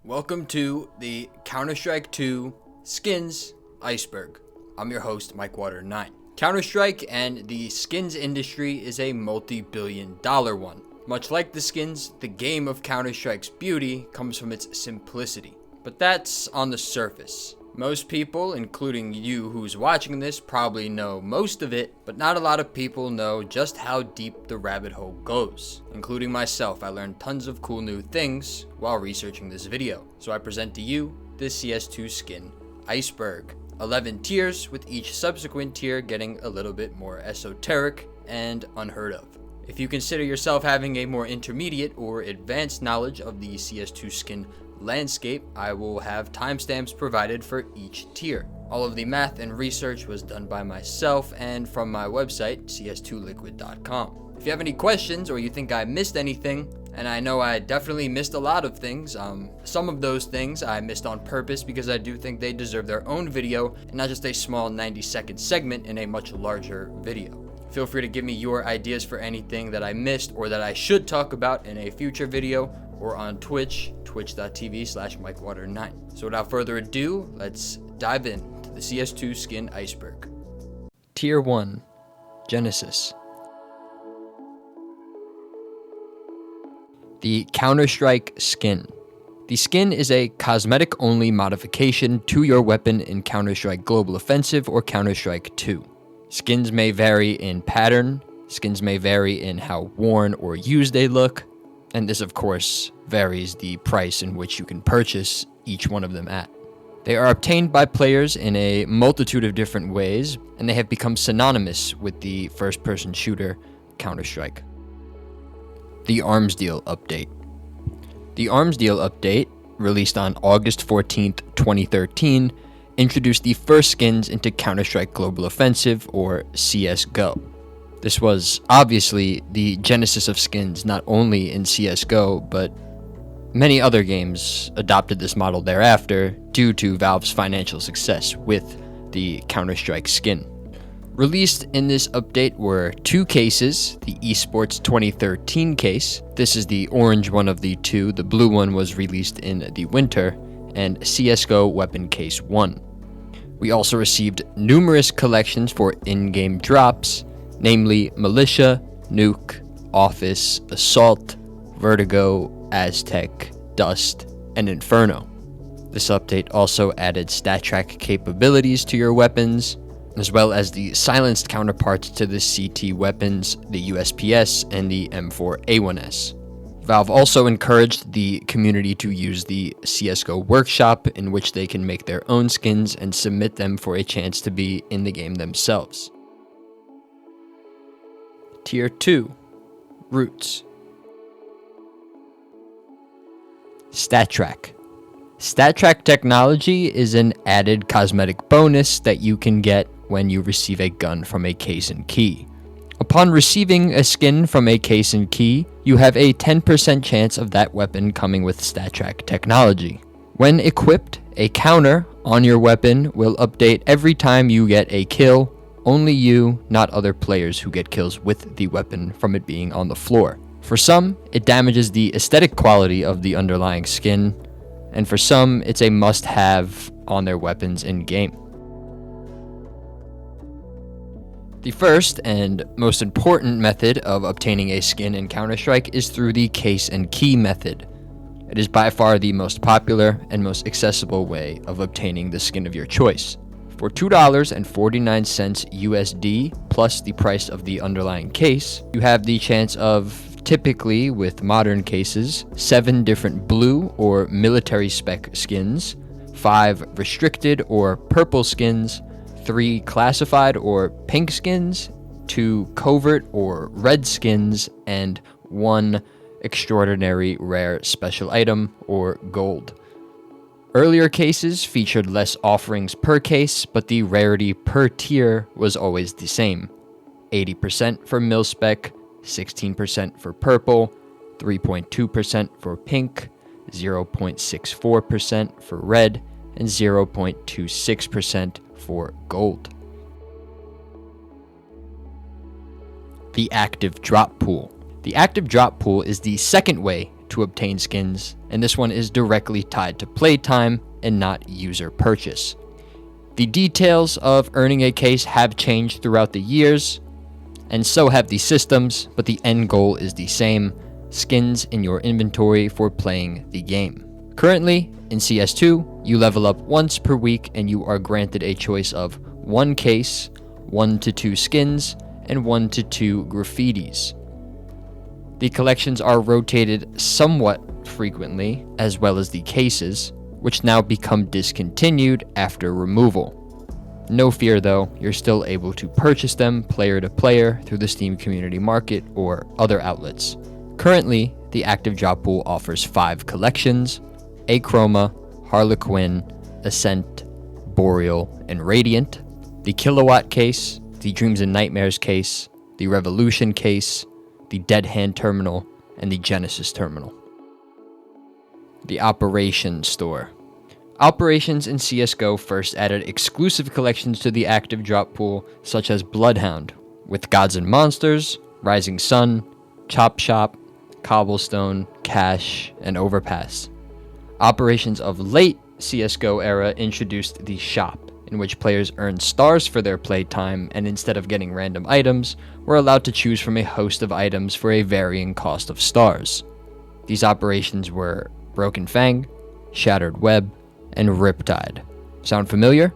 Welcome to the Counter-Strike 2 Skins Iceberg. I'm your host, Mike9. Counter-Strike and the skins industry is a multi-billion-dollar one. Much like the skins, the game of Counter-Strike's beauty comes from its simplicity. But that's on the surface. Most people, including you who's watching this, probably know most of it, but not a lot of people know just how deep the rabbit hole goes. Including myself, I learned tons of cool new things while researching this video. So I present to you the CS2 Skin Iceberg. 11 tiers, with each subsequent tier getting a little bit more esoteric and unheard of. If you consider yourself having a more intermediate or advanced knowledge of the CS2 skin landscape, I will have timestamps provided for each tier. All of the math and research was done by myself and from my website, cs2liquid.com. If you have any questions or you think I missed anything, and I know I definitely missed a lot of things, some of those things I missed on purpose because I do think they deserve their own video and not just a small 90-second segment in a much larger video. Feel free to give me your ideas for anything that I missed or that I should talk about in a future video or on Twitch, twitch.tv/MikeWater9. So without further ado, let's dive into the CS2 Skin Iceberg. Tier 1, Genesis. The Counter-Strike skin. The skin is a cosmetic-only modification to your weapon in Counter-Strike Global Offensive or Counter-Strike 2. Skins may vary in pattern, skins may vary in how worn or used they look, and this of course varies the price in which you can purchase each one of them at. They are obtained by players in a multitude of different ways, and they have become synonymous with the first-person shooter Counter-Strike. The Arms Deal Update. The Arms Deal Update, released on August 14th, 2013, introduced the first skins into Counter-Strike Global Offensive, or CSGO. This was obviously the genesis of skins not only in CSGO, but many other games adopted this model thereafter due to Valve's financial success with the Counter-Strike skin. Released in this update were two cases, the Esports 2013 case, this is the orange one of the two, the blue one was released in the winter, and CSGO Weapon Case 1. We also received numerous collections for in-game drops, namely Militia, Nuke, Office, Assault, Vertigo, Aztec, Dust, and Inferno. This update also added stat track capabilities to your weapons, as well as the silenced counterparts to the CT weapons, the USPS, and the M4A1S. Valve also encouraged the community to use the CSGO workshop, in which they can make their own skins and submit them for a chance to be in the game themselves. Tier 2, Roots. StatTrack. StatTrack technology is an added cosmetic bonus that you can get when you receive a gun from a case and key. Upon receiving a skin from a case and key, you have a 10% chance of that weapon coming with StatTrack technology. When equipped, a counter on your weapon will update every time you get a kill. Only you, not other players who get kills with the weapon from it being on the floor. For some, it damages the aesthetic quality of the underlying skin, and for some, it's a must-have on their weapons in-game. The first and most important method of obtaining a skin in Counter-Strike is through the case and key method. It is by far the most popular and most accessible way of obtaining the skin of your choice. For $2.49 USD plus the price of the underlying case, you have the chance of, typically with modern cases, 7 different blue or military spec skins, 5 restricted or purple skins, 3 classified or pink skins, 2 covert or red skins, and 1 extraordinary rare special item or gold. Earlier cases featured less offerings per case, but the rarity per tier was always the same. 80% for mil-spec, 16% for purple, 3.2% for pink, 0.64% for red, and 0.26% for gold. The active drop pool. The active drop pool is the second way to obtain skins, and this one is directly tied to playtime and not user purchase. The details of earning a case have changed throughout the years, and so have the systems, but the end goal is the same: skins in your inventory for playing the game. Currently, in CS2, you level up once per week and you are granted a choice of 1 case, 1 to 2 skins, and 1 to 2 graffitis. The collections are rotated somewhat frequently, as well as the cases, which now become discontinued after removal. No fear though, you're still able to purchase them player to player through the Steam Community Market or other outlets. Currently, the active drop pool offers 5 collections: Achroma, Harlequin, Ascent, Boreal, and Radiant, the Kilowatt case, the Dreams and Nightmares case, the Revolution case, the Dead Hand terminal, and the Genesis terminal. The Operations Store. Operations in CSGO first added exclusive collections to the active drop pool, such as Bloodhound, with Gods and Monsters, Rising Sun, Chop Shop, Cobblestone, Cache, and Overpass. Operations of late CSGO era introduced the Shop, in which players earn stars for their playtime, and instead of getting random items, were allowed to choose from a host of items for a varying cost of stars. These operations were Broken Fang, Shattered Web, and Riptide. Sound familiar?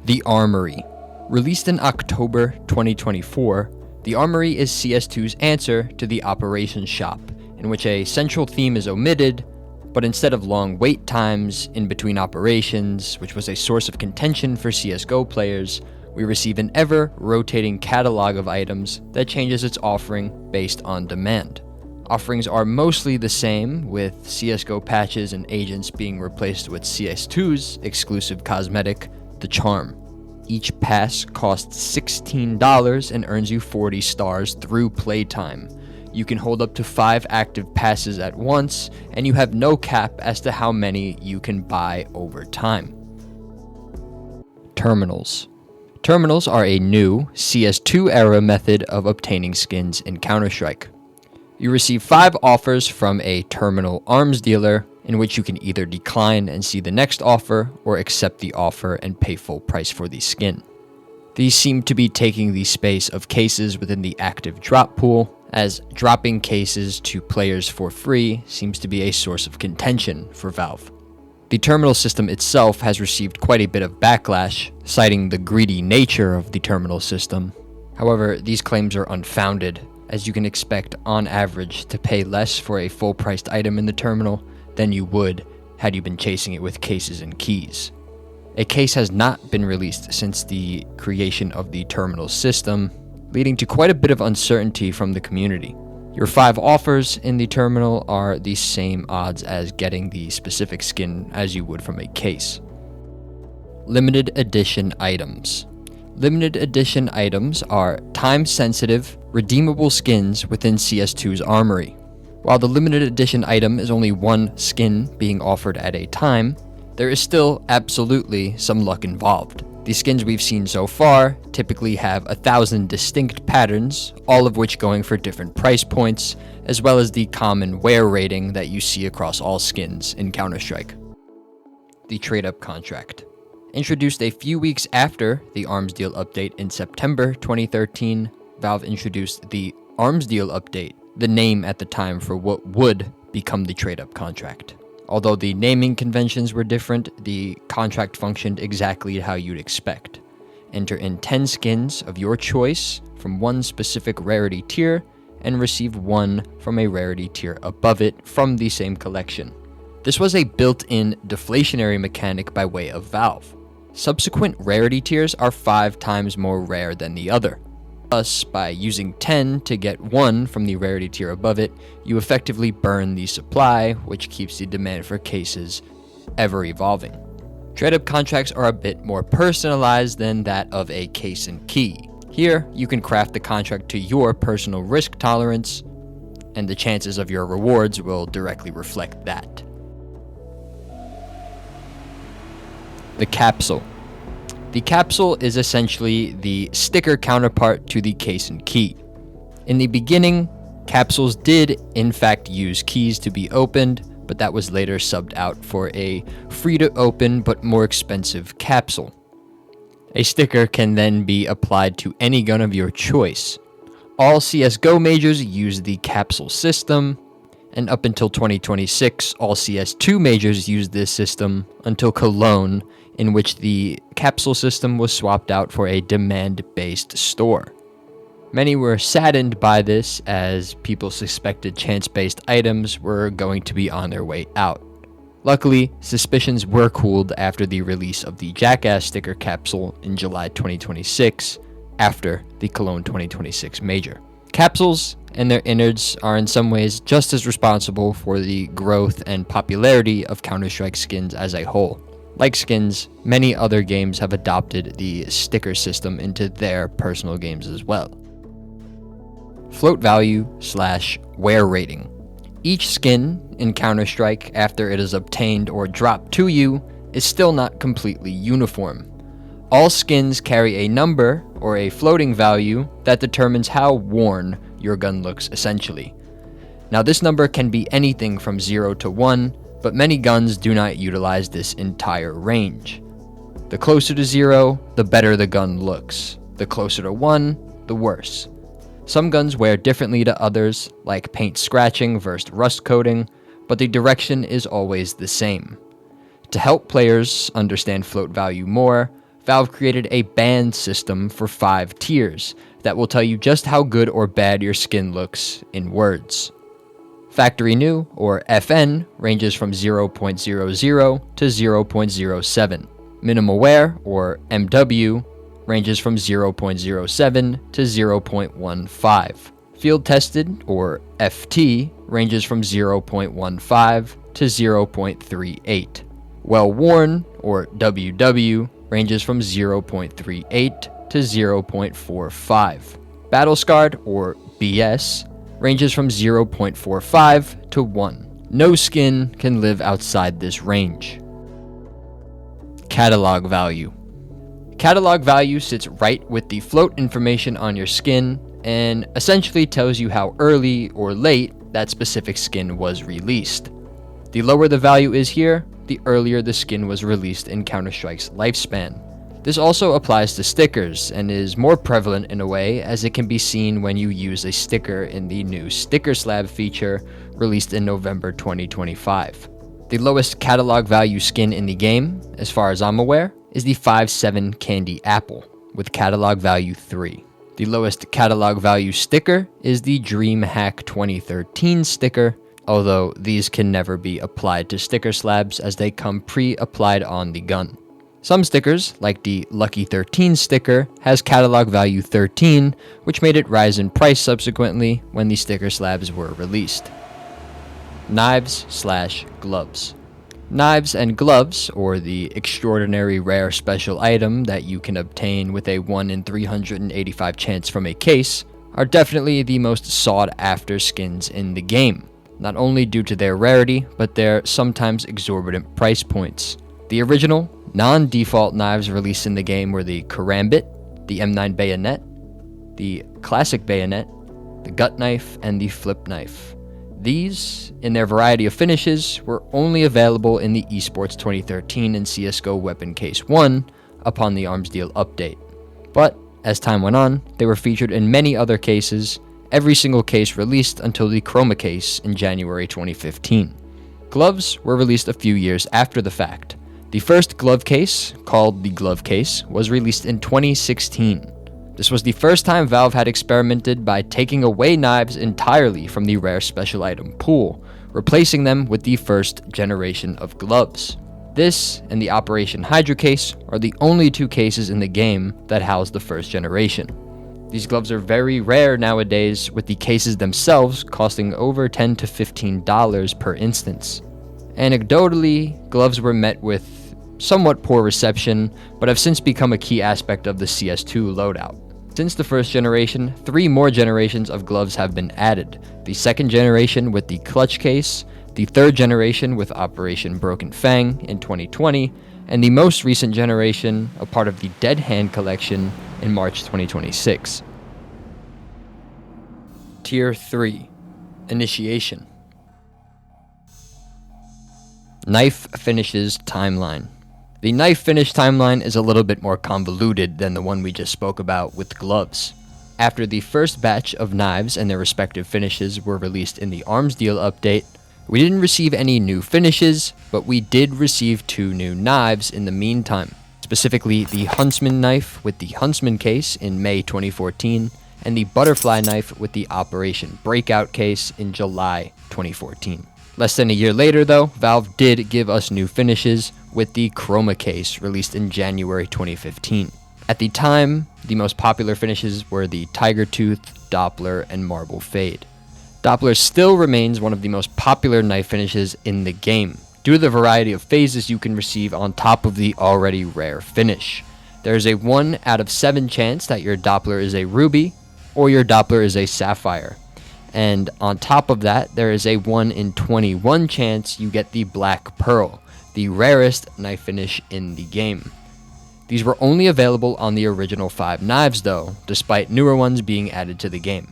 The Armory. Released in October 2024, the Armory is CS2's answer to the Operations Shop, in which a central theme is omitted, but instead of long wait times in between operations, which was a source of contention for CSGO players, we receive an ever-rotating catalog of items that changes its offering based on demand. Offerings are mostly the same, with CSGO patches and agents being replaced with CS2's exclusive cosmetic, the Charm. Each pass costs $16 and earns you 40 stars through playtime. You can hold up to 5 active passes at once, and you have no cap as to how many you can buy over time. Terminals. Terminals are a new CS2 era method of obtaining skins in Counter-Strike. You receive 5 offers from a terminal arms dealer, in which you can either decline and see the next offer, or accept the offer and pay full price for the skin. These seem to be taking the space of cases within the active drop pool, as dropping cases to players for free seems to be a source of contention for Valve. The terminal system itself has received quite a bit of backlash, citing the greedy nature of the terminal system. However, these claims are unfounded, as you can expect on average to pay less for a full-priced item in the terminal than you would had you been chasing it with cases and keys. A case has not been released since the creation of the terminal system, leading to quite a bit of uncertainty from the community. Your 5 offers in the terminal are the same odds as getting the specific skin as you would from a case. Limited edition items. Limited edition items are time-sensitive, redeemable skins within CS2's Armory. While the limited edition item is only 1 skin being offered at a time, there is still absolutely some luck involved. The skins we've seen so far typically have 1,000 distinct patterns, all of which going for different price points, as well as the common wear rating that you see across all skins in Counter-Strike. The Trade-Up Contract. Introduced a few weeks after the Arms Deal update in September 2013, Valve introduced the Arms Deal update, the name at the time for what would become the Trade-Up Contract. Although the naming conventions were different, the contract functioned exactly how you'd expect. Enter in 10 skins of your choice from one specific rarity tier, and receive 1 from a rarity tier above it from the same collection. This was a built-in deflationary mechanic by way of Valve. Subsequent rarity tiers are 5 times more rare than the other. Thus, by using 10 to get 1 from the rarity tier above it, you effectively burn the supply, which keeps the demand for cases ever evolving. Trade-up contracts are a bit more personalized than that of a case and key. Here, you can craft the contract to your personal risk tolerance, and the chances of your rewards will directly reflect that. The Capsule. The capsule is essentially the sticker counterpart to the case and key. In the beginning, Capsules did, in fact, use keys to be opened, but that was later subbed out for a free-to-open but more expensive capsule. A sticker can then be applied to any gun of your choice. All CSGO majors use the capsule system, and up until 2026, all CS2 majors use this system until Cologne, in which the capsule system was swapped out for a demand-based store. Many were saddened by this, as people suspected chance-based items were going to be on their way out. Luckily, suspicions were cooled after the release of the Jackass sticker capsule in July 2026, after the Cologne 2026 major. Capsules and their innards are in some ways just as responsible for the growth and popularity of Counter-Strike skins as a whole. Like skins, many other games have adopted the sticker system into their personal games as well. Float value / wear rating. Each skin in Counter-Strike, after it is obtained or dropped to you, is still not completely uniform. All skins carry a number or a floating value that determines how worn your gun looks essentially. Now this number can be anything from 0 to 1, but many guns do not utilize this entire range. The closer to 0, the better the gun looks. The closer to 1, the worse. Some guns wear differently to others, like paint scratching versus rust coating, but the direction is always the same. To help players understand float value more, Valve created a band system for 5 tiers that will tell you just how good or bad your skin looks in words. Factory New, or FN, ranges from 0.00 to 0.07. Minimal Wear, or MW, ranges from 0.07 to 0.15. Field Tested, or FT, ranges from 0.15 to 0.38. Well Worn, or WW, ranges from 0.38 to 0.45. Battle Scarred, or BS, ranges from 0.45 to 1. No skin can live outside this range. Catalog value. Catalog value sits right with the float information on your skin and essentially tells you how early or late that specific skin was released. The lower the value is here, the earlier the skin was released in Counter-Strike's lifespan. This also applies to stickers and is more prevalent in a way, as it can be seen when you use a sticker in the new Sticker Slab feature released in November 2025. The lowest catalog value skin in the game, as far as I'm aware, is the 5.7 Candy Apple, with catalog value 3. The lowest catalog value sticker is the DreamHack 2013 sticker, although these can never be applied to sticker slabs as they come pre-applied on the gun. Some stickers, like the Lucky 13 sticker, has catalog value 13, which made it rise in price subsequently when the sticker slabs were released. Knives / gloves. Knives and gloves, or the extraordinary rare special item that you can obtain with a 1 in 385 chance from a case, are definitely the most sought after skins in the game, not only due to their rarity, but their sometimes exorbitant price points. The original, non-default knives released in the game were the Karambit, the M9 Bayonet, the Classic Bayonet, the Gut Knife, and the Flip Knife. These, in their variety of finishes, were only available in the Esports 2013 and CSGO Weapon Case 1 upon the Arms Deal update. But, as time went on, they were featured in many other cases, every single case released until the Chroma case in January 2015. Gloves were released a few years after the fact. The first glove case, called the Glove Case, was released in 2016. This was the first time Valve had experimented by taking away knives entirely from the rare special item pool, replacing them with the first generation of gloves. This and the Operation Hydra case are the only 2 cases in the game that house the first generation. These gloves are very rare nowadays, with the cases themselves costing over $10 to $15 per instance. Anecdotally, gloves were met with somewhat poor reception, but have since become a key aspect of the CS2 loadout. Since the first generation, 3 more generations of gloves have been added. The second generation with the Clutch case, the third generation with Operation Broken Fang in 2020, and the most recent generation, a part of the Dead Hand collection, in March 2026. Tier 3. Initiation. Knife finishes timeline. The knife finish timeline is a little bit more convoluted than the one we just spoke about with gloves. After the first batch of knives and their respective finishes were released in the Arms Deal update, we didn't receive any new finishes, but we did receive 2 new knives in the meantime. Specifically, the Huntsman knife with the Huntsman case in May 2014, and the Butterfly knife with the Operation Breakout case in July 2014. Less than a year later, though, Valve did give us new finishes with the Chroma case released in January 2015. At the time, the most popular finishes were the Tiger Tooth, Doppler, and Marble Fade. Doppler still remains one of the most popular knife finishes in the game, due to the variety of phases you can receive on top of the already rare finish. There is a 1 out of 7 chance that your Doppler is a ruby, or your Doppler is a sapphire. And on top of that, there is a 1 in 21 chance you get the Black Pearl, the rarest knife finish in the game. These were only available on the original 5 knives though, despite newer ones being added to the game.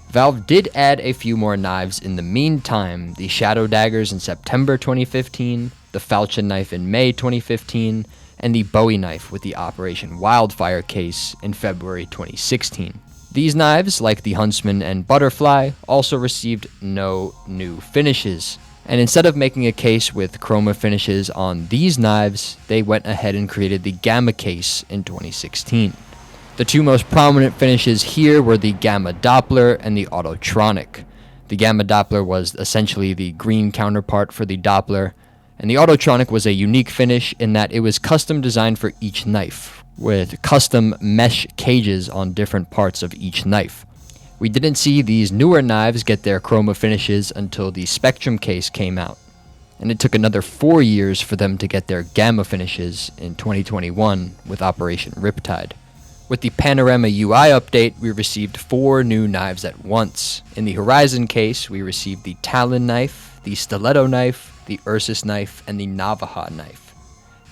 Valve did add a few more knives in the meantime, the Shadow Daggers in September 2015, the Falchion knife in May 2015, and the Bowie knife with the Operation Wildfire case in February 2016. These knives, like the Huntsman and Butterfly, also received no new finishes. And instead of making a case with chroma finishes on these knives, they went ahead and created the Gamma case in 2016. The 2 most prominent finishes here were the Gamma Doppler and the Autotronic. The Gamma Doppler was essentially the green counterpart for the Doppler, and the Autotronic was a unique finish in that it was custom designed for each knife, with custom mesh cages on different parts of each knife. We didn't see these newer knives get their chroma finishes until the Spectrum case came out, and it took another 4 years for them to get their Gamma finishes in 2021 with Operation Riptide. With the Panorama UI update, we received 4 new knives at once. In the Horizon case, we received the Talon knife, the Stiletto knife, the Ursus knife, and the Navaja knife.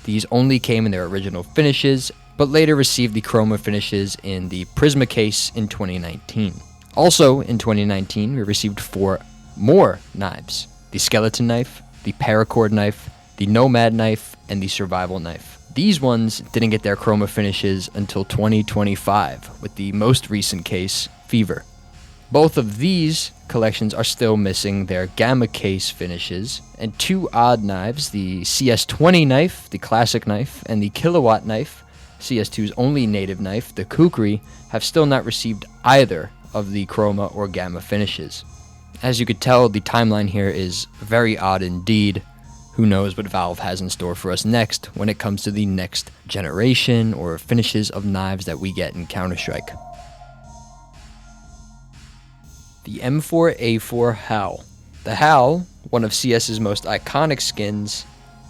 These only came in their original finishes, but later received the chroma finishes in the Prisma case in 2019. Also in 2019, we received 4 more knives: the Skeleton knife, the Paracord knife, the Nomad knife, and the Survival knife. These ones didn't get their chroma finishes until 2025, with the most recent case, Fever. Both of these collections are still missing their Gamma case finishes, and 2 odd knives, the CS20 knife, the Classic knife, and the Kilowatt knife, CS2's only native knife, the Kukri, have still not received either of the chroma or Gamma finishes. As you could tell, the timeline here is very odd indeed. Who knows what Valve has in store for us next when it comes to the next generation or finishes of knives that we get in Counter-Strike. The M4A4 HAL. The HAL, one of CS's most iconic skins,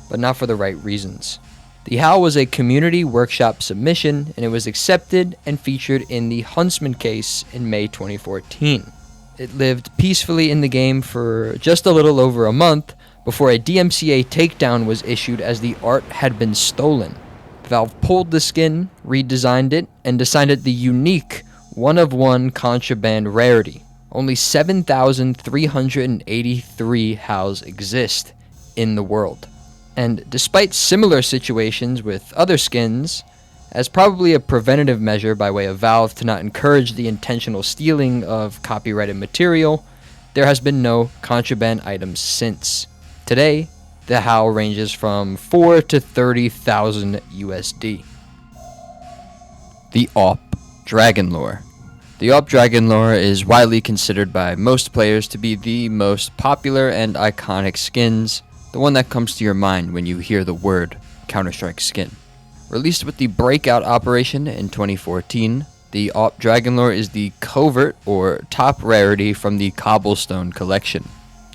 but not for the right reasons. The HAL was a community workshop submission, and it was accepted and featured in the Huntsman case in May 2014. It lived peacefully in the game for just a little over a month, before a DMCA takedown was issued as the art had been stolen. Valve pulled the skin, redesigned it, and decided the unique one-of-one contraband rarity. Only 7,383 HALs exist in the world. And despite similar situations with other skins, as probably a preventative measure by way of Valve to not encourage the intentional stealing of copyrighted material, there has been no contraband items since. Today, the HAL ranges from 4 to 30,000 USD. The AWP Dragon Lore. The AWP Dragon Lore is widely considered by most players to be the most popular and iconic skins, the one that comes to your mind when you hear the word Counter-Strike skin. Released with the Breakout operation in 2014, the AWP Dragon Lore is the covert or top rarity from the Cobblestone collection.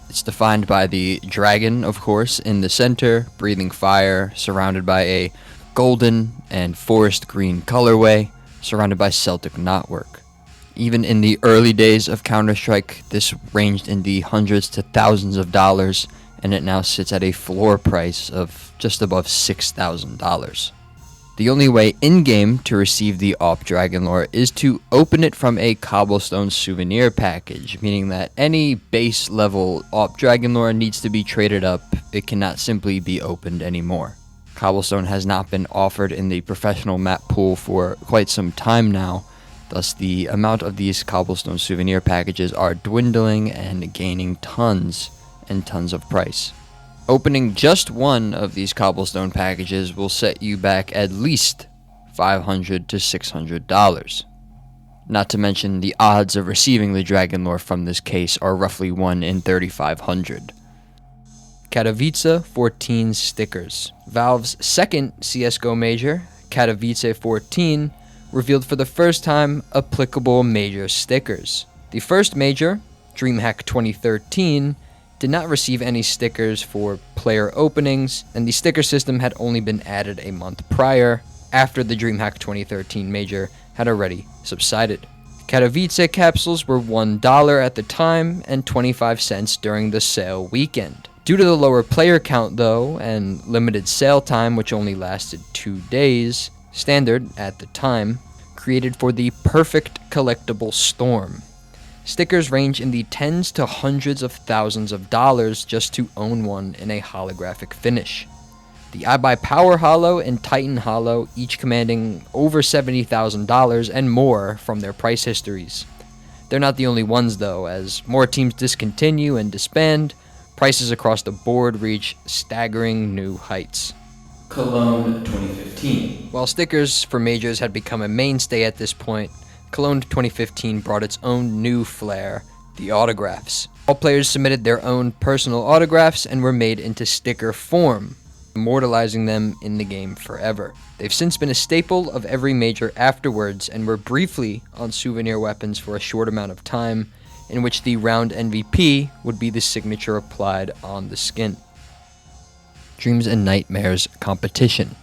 It's defined by the dragon, of course, in the center, breathing fire, surrounded by a golden and forest green colorway, surrounded by Celtic knotwork. Even in the early days of Counter-Strike, this ranged in the hundreds to thousands of dollars, and it now sits at a floor price of just above $6,000. The only way in-game to receive the AWP Dragonlore is to open it from a Cobblestone souvenir package, meaning that any base level AWP Dragonlore needs to be traded up. It cannot simply be opened anymore. Cobblestone has not been offered in the professional map pool for quite some time now, thus the amount of these Cobblestone souvenir packages are dwindling and gaining tons and tons of price. Opening just one of these Cobblestone packages will set you back at least $500 to $600. Not to mention the odds of receiving the Dragonlore from this case are roughly 1 in 3,500. Katowice 14 stickers. Valve's second CSGO major, Katowice 14, revealed for the first time applicable major stickers. The first major, DreamHack 2013, did not receive any stickers for player openings, and the sticker system had only been added a month prior, after the DreamHack 2013 major had already subsided. Katowice capsules were $1 at the time and 25 cents during the sale weekend. Due to the lower player count though, and limited sale time which only lasted 2 days, Standard, at the time, created for the perfect collectible storm. Stickers range in the tens to hundreds of thousands of dollars just to own one in a holographic finish. The iBuyPower Holo and Titan Holo each commanding over $70,000 and more from their price histories. They're not the only ones though, as more teams discontinue and disband, prices across the board reach staggering new heights. Cologne 2015. While stickers for majors had become a mainstay at this point, Cologne 2015 brought its own new flair, the autographs. All players submitted their own personal autographs and were made into sticker form, immortalizing them in the game forever. They've since been a staple of every major afterwards and were briefly on souvenir weapons for a short amount of time, in which the round MVP would be the signature applied on the skin. Dreams and Nightmares competition.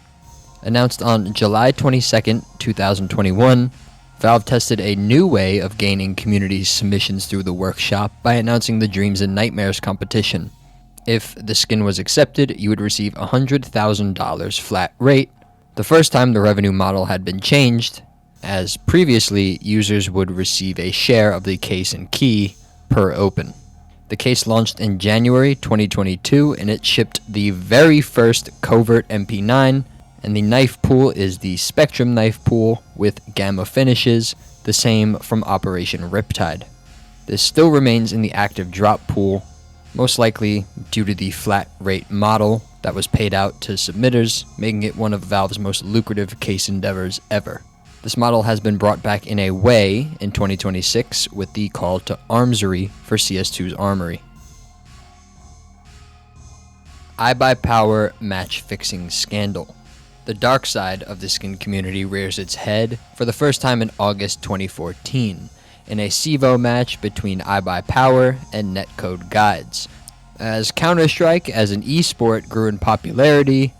Announced on July 22nd, 2021, Valve tested a new way of gaining community submissions through the workshop by announcing the Dreams and Nightmares competition. If the skin was accepted, you would receive $100,000 flat rate. The first time the revenue model had been changed, as previously users would receive a share of the case and key per open. The case launched in January 2022 and it shipped the very first covert MP9, and the knife pool is the Spectrum knife pool with gamma finishes, the same from Operation Riptide. This still remains in the active drop pool, most likely due to the flat rate model that was paid out to submitters, making it one of Valve's most lucrative case endeavors ever. This model has been brought back in a way in 2026 with the call to armsary for CS2's Armory. iBuyPower match fixing scandal. The dark side of the skin community rears its head for the first time in August 2014 in a CEVO match between iBuyPower and Netcode Guides. As Counter-Strike as an esport grew in popularity,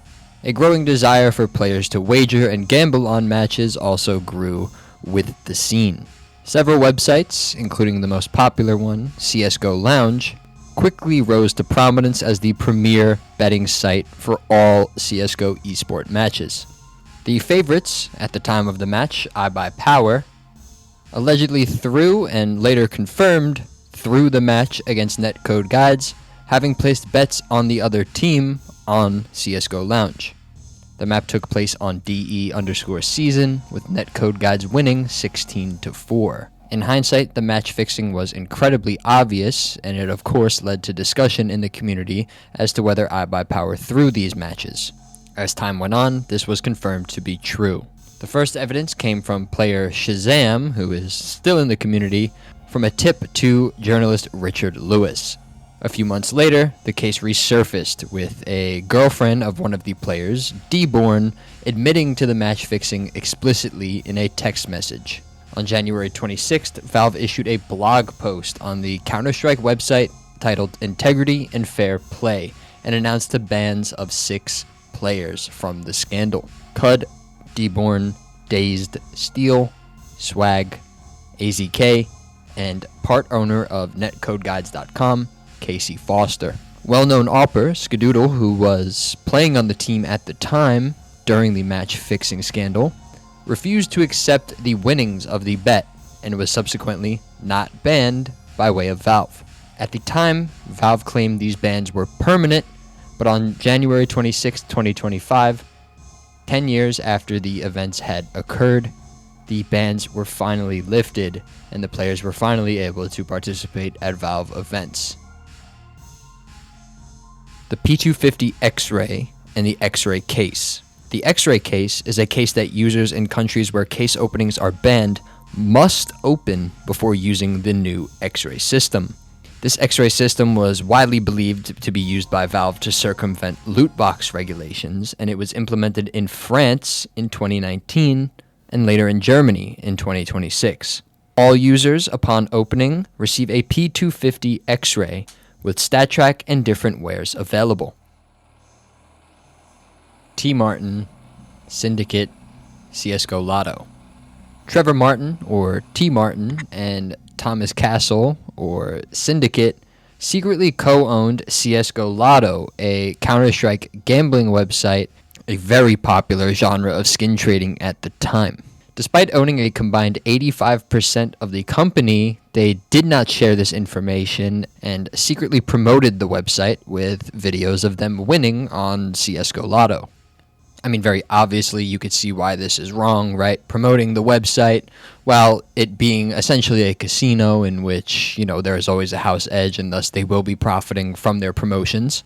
a growing desire for players to wager and gamble on matches also grew with the scene. Several websites, including the most popular one, CSGO Lounge, quickly rose to prominence as the premier betting site for all CSGO esport matches. The favorites at the time of the match, iBuyPower, allegedly threw and later confirmed threw the match against Netcode Guides, having placed bets on the other team on CSGO Lounge. The map took place on DE_season, with Netcode Guides winning 16-4. In hindsight, the match fixing was incredibly obvious, and it of course led to discussion in the community as to whether iBuyPower threw these matches. As time went on, this was confirmed to be true. The first evidence came from player Shazam, who is still in the community, from a tip to journalist Richard Lewis. A few months later, the case resurfaced with a girlfriend of one of the players, Dborn, admitting to the match fixing explicitly in a text message. On January 26th, Valve issued a blog post on the Counter-Strike website titled Integrity and Fair Play and announced the bans of 6 players from the scandal. Cud, Dborn, Dazed, Steel, Swag, AZK, and part owner of netcodeguides.com, Casey Foster. Well-known AWPer, Skadoodle, who was playing on the team at the time, during the match fixing scandal, refused to accept the winnings of the bet and was subsequently not banned by way of Valve. At the time, Valve claimed these bans were permanent, but on January 26, 2025, 10 years after the events had occurred, the bans were finally lifted and the players were finally able to participate at Valve events. The P250 X-Ray and the X-Ray case. The X-Ray case is a case that users in countries where case openings are banned must open before using the new X-Ray system. This X-Ray system was widely believed to be used by Valve to circumvent loot box regulations, and it was implemented in France in 2019 and later in Germany in 2026. All users, upon opening, receive a P250 X-Ray with StatTrack and different wares available. T. Martin, Syndicate, CSGO Lotto. Trevor Martin, or T. Martin, and Thomas Castle, or Syndicate, secretly co-owned CSGO Lotto, a Counter-Strike gambling website, a very popular genre of skin trading at the time. Despite owning a combined 85% of the company, they did not share this information and secretly promoted the website with videos of them winning on CSGO Lotto. I mean, very obviously, you could see why this is wrong, right? Promoting the website while it being essentially a casino in which, there is always a house edge and thus they will be profiting from their promotions.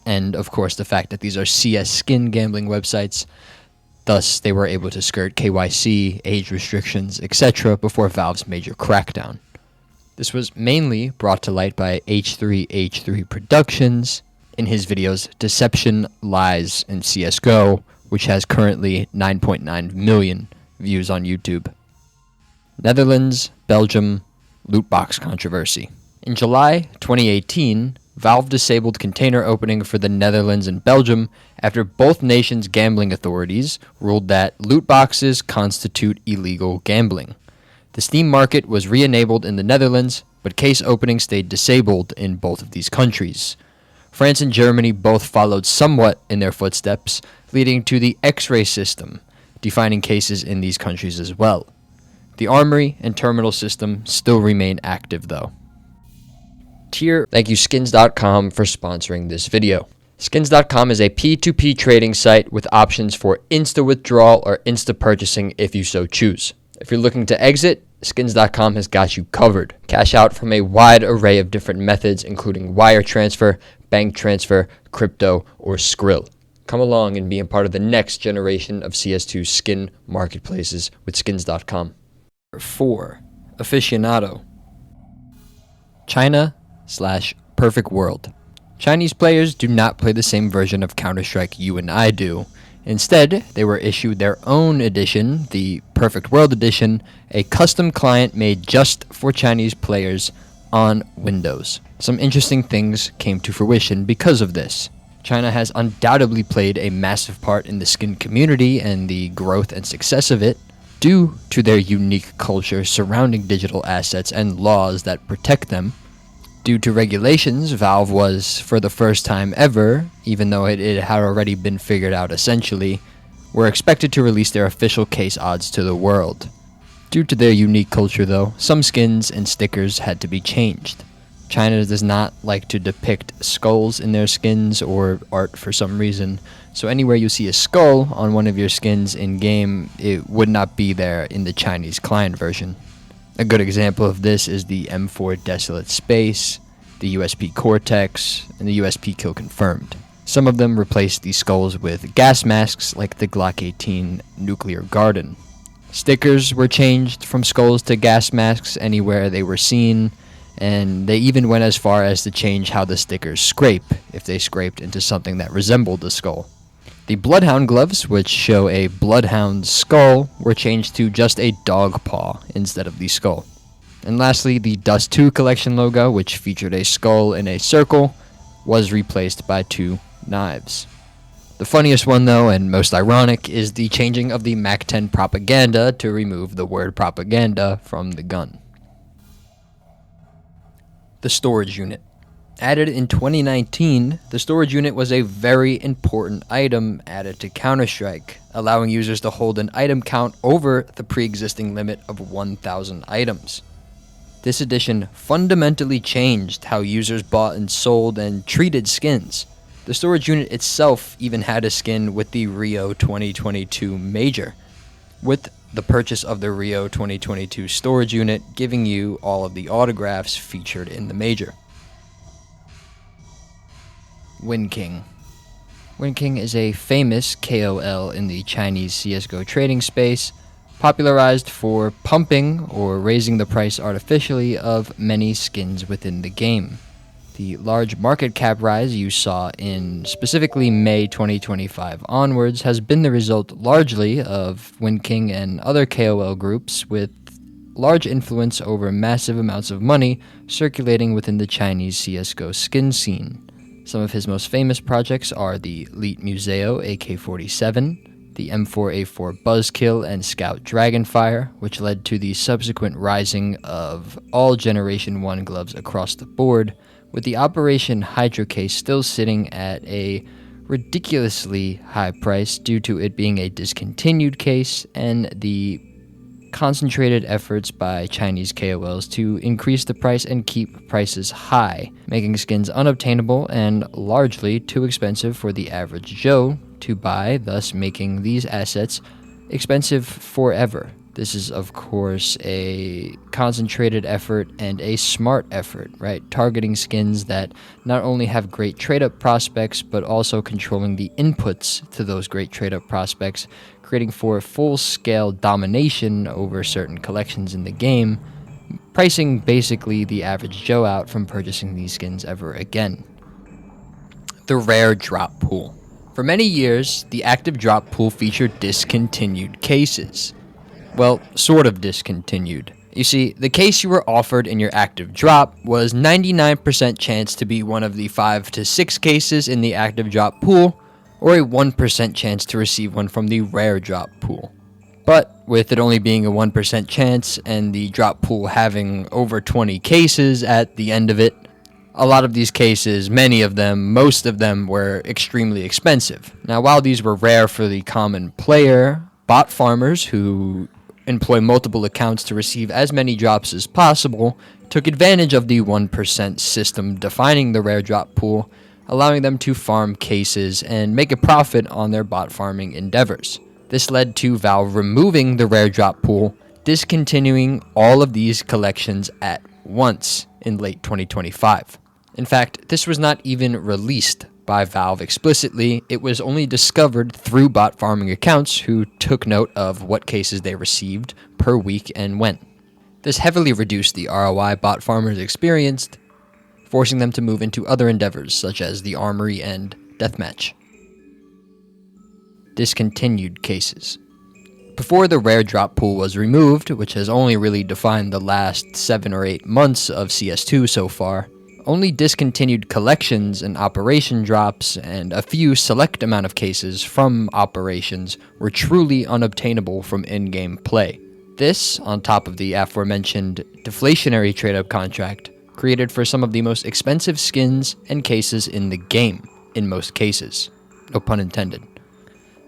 And, of course, the fact that these are CS Skin gambling websites, thus they were able to skirt KYC, age restrictions, etc. before Valve's major crackdown. This was mainly brought to light by H3H3 Productions in his videos Deception, Lies, and CSGO, which has currently 9.9 million views on YouTube. Netherlands, Belgium, loot box controversy. In July 2018, Valve disabled container opening for the Netherlands and Belgium after both nations' gambling authorities ruled that loot boxes constitute illegal gambling. The Steam market was re-enabled in the Netherlands, but case opening stayed disabled in both of these countries. France and Germany both followed somewhat in their footsteps, leading to the X-ray system, defining cases in these countries as well. The armory and terminal system still remain active though. Thank you Skins.com for sponsoring this video. Skins.com is a P2P trading site with options for insta-withdrawal or insta-purchasing if you so choose. If you're looking to exit, Skins.com has got you covered. Cash out from a wide array of different methods, including wire transfer, bank transfer, crypto, or Skrill. Come along and be a part of the next generation of CS2 skin marketplaces with Skins.com. 4. Aficionado. China/Perfect World. Chinese players do not play the same version of Counter-Strike you and I do. Instead, they were issued their own edition, the Perfect World Edition, a custom client made just for Chinese players on Windows. Some interesting things came to fruition because of this. China has undoubtedly played a massive part in the skin community and the growth and success of it, due to their unique culture surrounding digital assets and laws that protect them. Due to regulations, Valve was, for the first time ever, even though it had already been figured out essentially, were expected to release their official case odds to the world. Due to their unique culture though, some skins and stickers had to be changed. China does not like to depict skulls in their skins or art for some reason, so anywhere you see a skull on one of your skins in-game, it would not be there in the Chinese client version. A good example of this is the M4 Desolate Space, the USP Cortex, and the USP Kill Confirmed. Some of them replaced these skulls with gas masks like the Glock 18 Nuclear Garden. Stickers were changed from skulls to gas masks anywhere they were seen, and they even went as far as to change how the stickers scrape if they scraped into something that resembled a skull. The Bloodhound gloves, which show a Bloodhound skull, were changed to just a dog paw instead of the skull. And lastly, the Dust 2 collection logo, which featured a skull in a circle, was replaced by 2 knives. The funniest one, though, and most ironic, is the changing of the MAC-10 propaganda to remove the word propaganda from the gun. The storage unit. Added in 2019, the storage unit was a very important item added to Counter-Strike, allowing users to hold an item count over the pre-existing limit of 1,000 items. This addition fundamentally changed how users bought and sold and treated skins. The storage unit itself even had a skin with the Rio 2022 Major, with the purchase of the Rio 2022 storage unit giving you all of the autographs featured in the Major. WinKing. WinKing is a famous KOL in the Chinese CSGO trading space, popularized for pumping or raising the price artificially of many skins within the game. The large market cap rise you saw in specifically May 2025 onwards has been the result largely of WinKing and other KOL groups with large influence over massive amounts of money circulating within the Chinese CSGO skin scene. Some of his most famous projects are the Elite Museo AK-47, the M4A4 Buzzkill and Scout Dragonfire, which led to the subsequent rising of all Generation 1 gloves across the board, with the Operation Hydro case still sitting at a ridiculously high price due to it being a discontinued case and the concentrated efforts by Chinese KOLs to increase the price and keep prices high, making skins unobtainable and largely too expensive for the average Joe to buy, thus making these assets expensive forever. This is, of course, a concentrated effort and a smart effort, right? Targeting skins that not only have great trade-up prospects, but also controlling the inputs to those great trade-up prospects, creating for full-scale domination over certain collections in the game, pricing basically the average Joe out from purchasing these skins ever again. The rare drop pool. For many years, the active drop pool featured discontinued cases. Well, sort of discontinued. You see, the case you were offered in your active drop was 99% chance to be one of the 5 to 6 cases in the active drop pool, or a 1% chance to receive one from the rare drop pool. But with it only being a 1% chance and the drop pool having over 20 cases at the end of it, a lot of these cases, many of them, most of them were extremely expensive. Now, while these were rare for the common player, bot farmers who employ multiple accounts to receive as many drops as possible took advantage of the 1% system defining the rare drop pool, allowing them to farm cases and make a profit on their bot farming endeavors. This led to Valve removing the rare drop pool, discontinuing all of these collections at once in late 2025. In fact, this was not even released by Valve explicitly. It was only discovered through bot farming accounts who took note of what cases they received per week and when. This heavily reduced the ROI bot farmers experienced, forcing them to move into other endeavors such as the armory and deathmatch. Discontinued cases. Before the rare drop pool was removed, which has only really defined the last 7 or 8 months of CS2 so far, only discontinued collections and operation drops and a few select amount of cases from operations were truly unobtainable from in-game play. This, on top of the aforementioned deflationary trade-up contract, created for some of the most expensive skins and cases in the game, in most cases. No pun intended.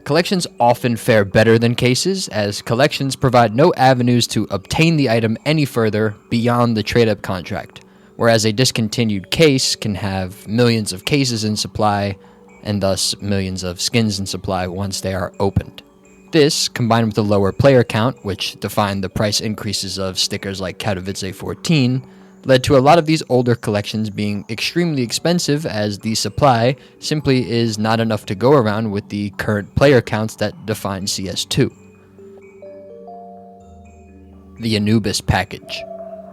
Collections often fare better than cases, as collections provide no avenues to obtain the item any further beyond the trade-up contract, whereas a discontinued case can have millions of cases in supply, and thus millions of skins in supply once they are opened. This, combined with the lower player count, which defined the price increases of stickers like Katowice 14, led to a lot of these older collections being extremely expensive, as the supply simply is not enough to go around with the current player counts that define CS2. The Anubis package.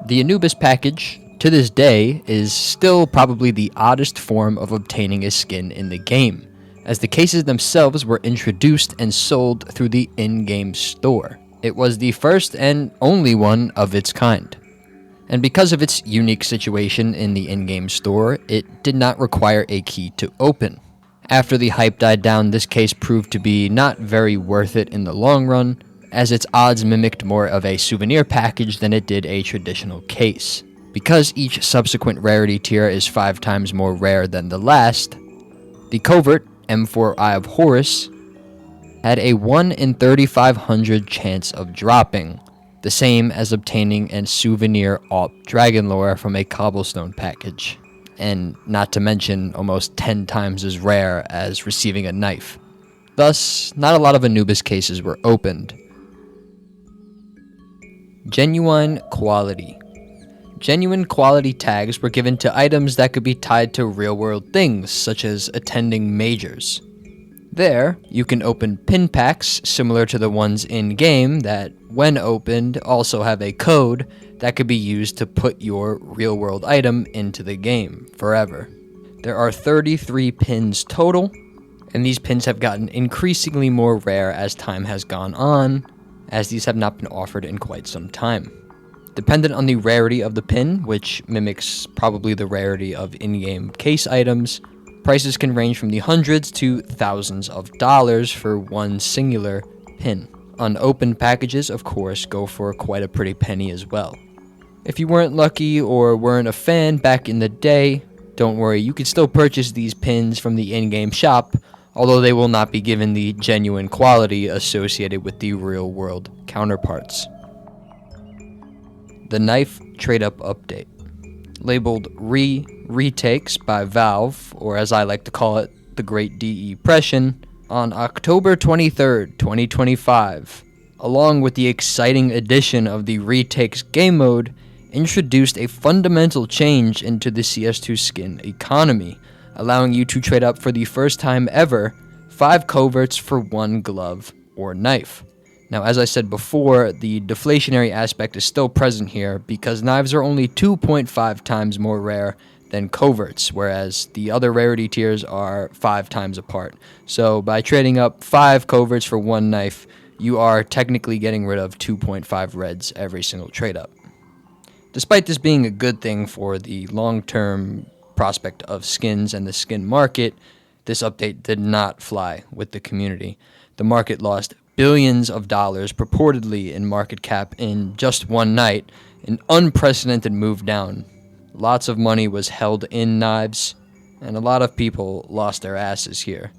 The Anubis package, to this day, is still probably the oddest form of obtaining a skin in the game, as the cases themselves were introduced and sold through the in-game store. It was the first and only one of its kind. And because of its unique situation in the in-game store, it did not require a key to open. After the hype died down, this case proved to be not very worth it in the long run, as its odds mimicked more of a souvenir package than it did a traditional case. Because each subsequent rarity tier is 5 times more rare than the last, the covert M4 Eye of Horus had a 1 in 3,500 chance of dropping, the same as obtaining an souvenir AWP Dragon Lore from a cobblestone package, and not to mention almost 10 times as rare as receiving a knife. Thus, not a lot of Anubis cases were opened. Genuine quality. Genuine quality tags were given to items that could be tied to real-world things, such as attending majors. There, you can open pin packs similar to the ones in-game that, when opened, also have a code that could be used to put your real-world item into the game forever. There are 33 pins total, and these pins have gotten increasingly more rare as time has gone on, as these have not been offered in quite some time. Dependent on the rarity of the pin, which mimics probably the rarity of in-game case items, prices can range from the hundreds to thousands of dollars for one singular pin. Unopened packages, of course, go for quite a pretty penny as well. If you weren't lucky or weren't a fan back in the day, don't worry, you can still purchase these pins from the in-game shop, although they will not be given the genuine quality associated with the real-world counterparts. The Knife Trade-Up Update. Labeled Retakes by Valve, or as I like to call it, the Great Depression, on October 23rd, 2025, along with the exciting addition of the Retakes game mode, introduced a fundamental change into the CS2 skin economy, allowing you to trade up for the first time ever 5 coverts for 1 glove or knife. Now, as I said before, the deflationary aspect is still present here because knives are only 2.5 times more rare than coverts, whereas the other rarity tiers are 5 times apart. So by trading up 5 coverts for 1 knife, you are technically getting rid of 2.5 reds every single trade up. Despite this being a good thing for the long-term prospect of skins and the skin market, this update did not fly with the community. The market lost billions of dollars purportedly in market cap in just one night, an unprecedented move down. Lots of money was held in knives, and a lot of people lost their asses here.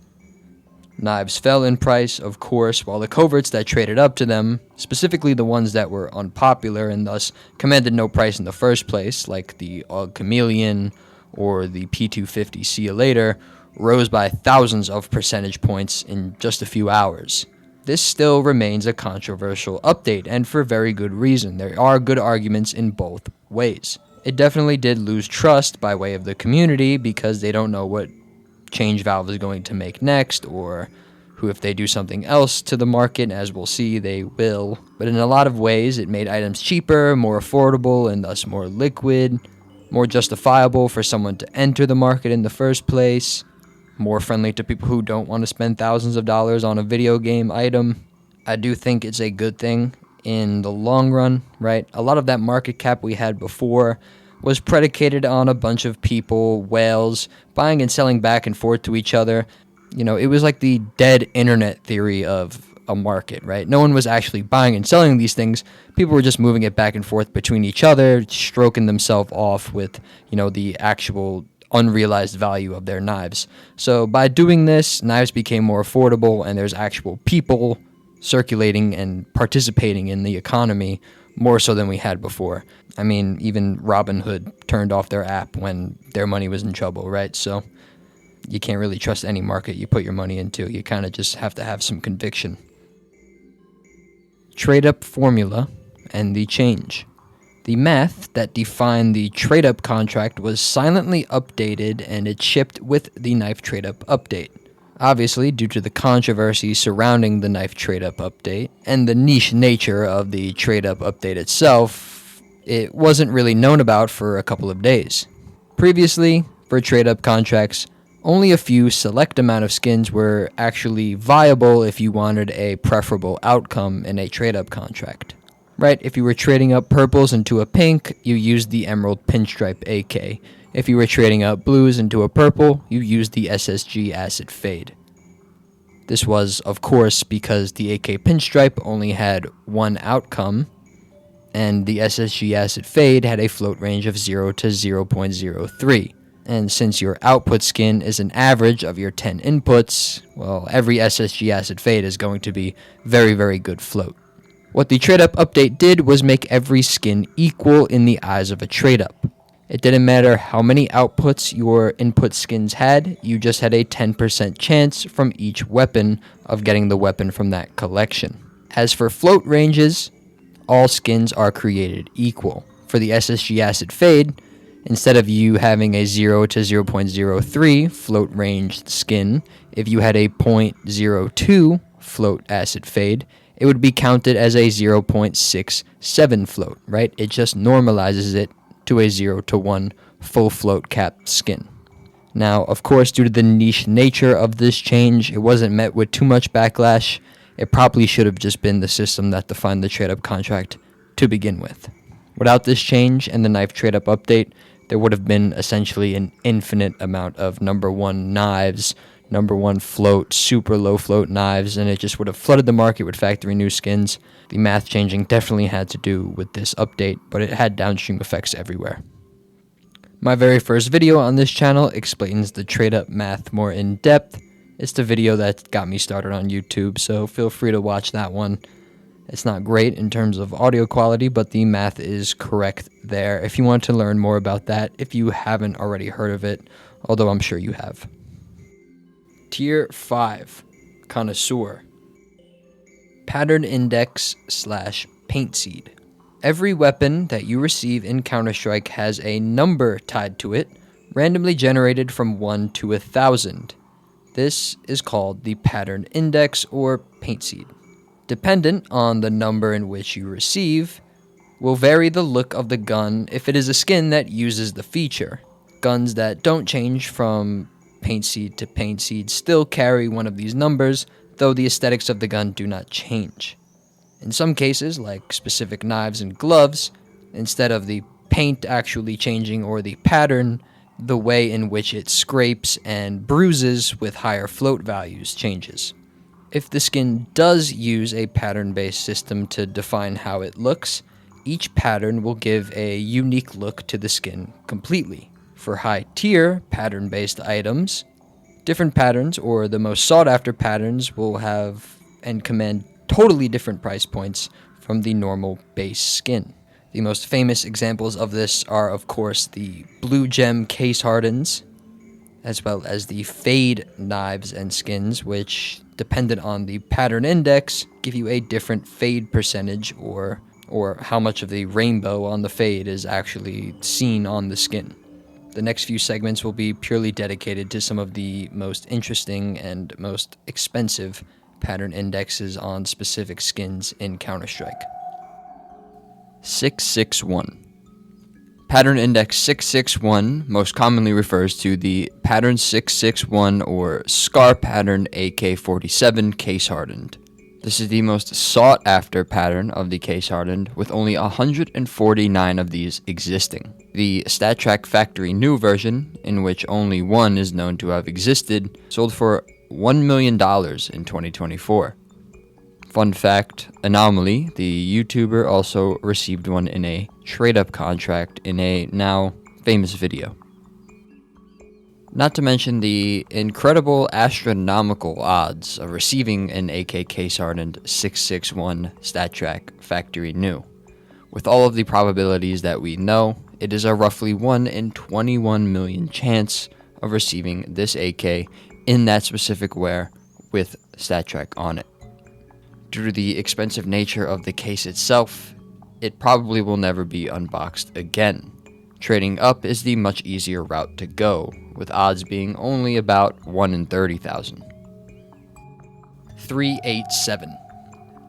Knives fell in price, of course, while the coverts that traded up to them, specifically the ones that were unpopular and thus commanded no price in the first place, like the AUG Chameleon or the P250 See You Later, rose by thousands of percentage points in just a few hours. This still remains a controversial update, and for very good reason. There are good arguments in both ways. It definitely did lose trust by way of the community because they don't know what change Valve is going to make next, or who, if they do something else to the market, as we'll see, they will. But in a lot of ways, it made items cheaper, more affordable, and thus more liquid, more justifiable for someone to enter the market in the first place, more friendly to people who don't want to spend thousands of dollars on a video game item. I do think it's a good thing in the long run, right? A lot of that market cap we had before was predicated on a bunch of people, whales, buying and selling back and forth to each other. You know, it was like the dead internet theory of a market, right? No one was actually buying and selling these things. People were just moving it back and forth between each other, stroking themselves off with, you know, the actual unrealized value of their knives. So by doing this, knives became more affordable, and there's actual people circulating and participating in the economy more so than we had before. I mean, even Robinhood turned off their app when their money was in trouble, right? So you can't really trust any market you put your money into. You kind of just have to have some conviction. Trade-up formula and the change. The math that defined the trade-up contract was silently updated, and it shipped with the knife trade-up update. Obviously, due to the controversy surrounding the knife trade-up update and the niche nature of the trade-up update itself, it wasn't really known about for a couple of days. Previously, for trade-up contracts, only a few select amount of skins were actually viable if you wanted a preferable outcome in a trade-up contract. Right, if you were trading up purples into a pink, you used the Emerald Pinstripe AK. If you were trading up blues into a purple, you used the SSG Acid Fade. This was, of course, because the AK Pinstripe only had one outcome, and the SSG Acid Fade had a float range of 0 to 0.03. And since your output skin is an average of your 10 inputs, well, every SSG Acid Fade is going to be very, very good float. What the trade-up update did was make every skin equal in the eyes of a trade-up. It didn't matter how many outputs your input skins had, you just had a 10% chance from each weapon of getting the weapon from that collection. As for float ranges, all skins are created equal. For the SSG Acid Fade, instead of you having a 0 to 0.03 float ranged skin, if you had a 0.02 float acid fade, it would be counted as a 0.67 float, right? It just normalizes it to a 0 to 1 full float capped skin. Now, of course, due to the niche nature of this change, it wasn't met with too much backlash. It probably should have just been the system that defined the trade-up contract to begin with. Without this change and the knife trade-up update, there would have been essentially an infinite amount of number 1 knives, number 1 float, super low float knives, and it just would have flooded the market with factory new skins. The math changing definitely had to do with this update, but it had downstream effects everywhere. My very first video on this channel explains the trade-up math more in depth. It's the video that got me started on YouTube, so feel free to watch that one. It's not great in terms of audio quality, but the math is correct there if you want to learn more about that if you haven't already heard of it, although I'm sure you have. Tier 5, Connoisseur. Pattern Index / Paint Seed. Every weapon that you receive in Counter-Strike has a number tied to it, randomly generated from 1 to 1,000. This is called the Pattern Index or Paint Seed. Dependent on the number in which you receive, will vary the look of the gun if it is a skin that uses the feature. Guns that don't change from paint seed to paint seed still carry one of these numbers, though the aesthetics of the gun do not change. In some cases, like specific knives and gloves, instead of the paint actually changing or the pattern, the way in which it scrapes and bruises with higher float values changes. If the skin does use a pattern-based system to define how it looks, each pattern will give a unique look to the skin completely. For high-tier pattern-based items, different patterns or the most sought-after patterns will have and command totally different price points from the normal base skin. The most famous examples of this are, of course, the Blue Gem Case Hardens, as well as the Fade knives and skins, which, dependent on the pattern index, give you a different fade percentage or how much of the rainbow on the fade is actually seen on the skin. The next few segments will be purely dedicated to some of the most interesting and most expensive pattern indexes on specific skins in Counter-Strike. 661. Pattern Index 661 most commonly refers to the Pattern 661 or Scar Pattern AK-47 Case Hardened. This is the most sought-after pattern of the Case Hardened, with only 149 of these existing. The StatTrak Factory New version, in which only one is known to have existed, sold for $1 million in 2024. Fun fact, Anomaly, the YouTuber, also received one in a trade-up contract in a now famous video. Not to mention the incredible astronomical odds of receiving an AK Case Hardened 661 StatTrak Factory New. With all of the probabilities that we know, it is a roughly 1 in 21 million chance of receiving this AK in that specific wear with StatTrak on it. Due to the expensive nature of the case itself, it probably will never be unboxed again. Trading up is the much easier route to go, with odds being only about 1 in 30,000. 387.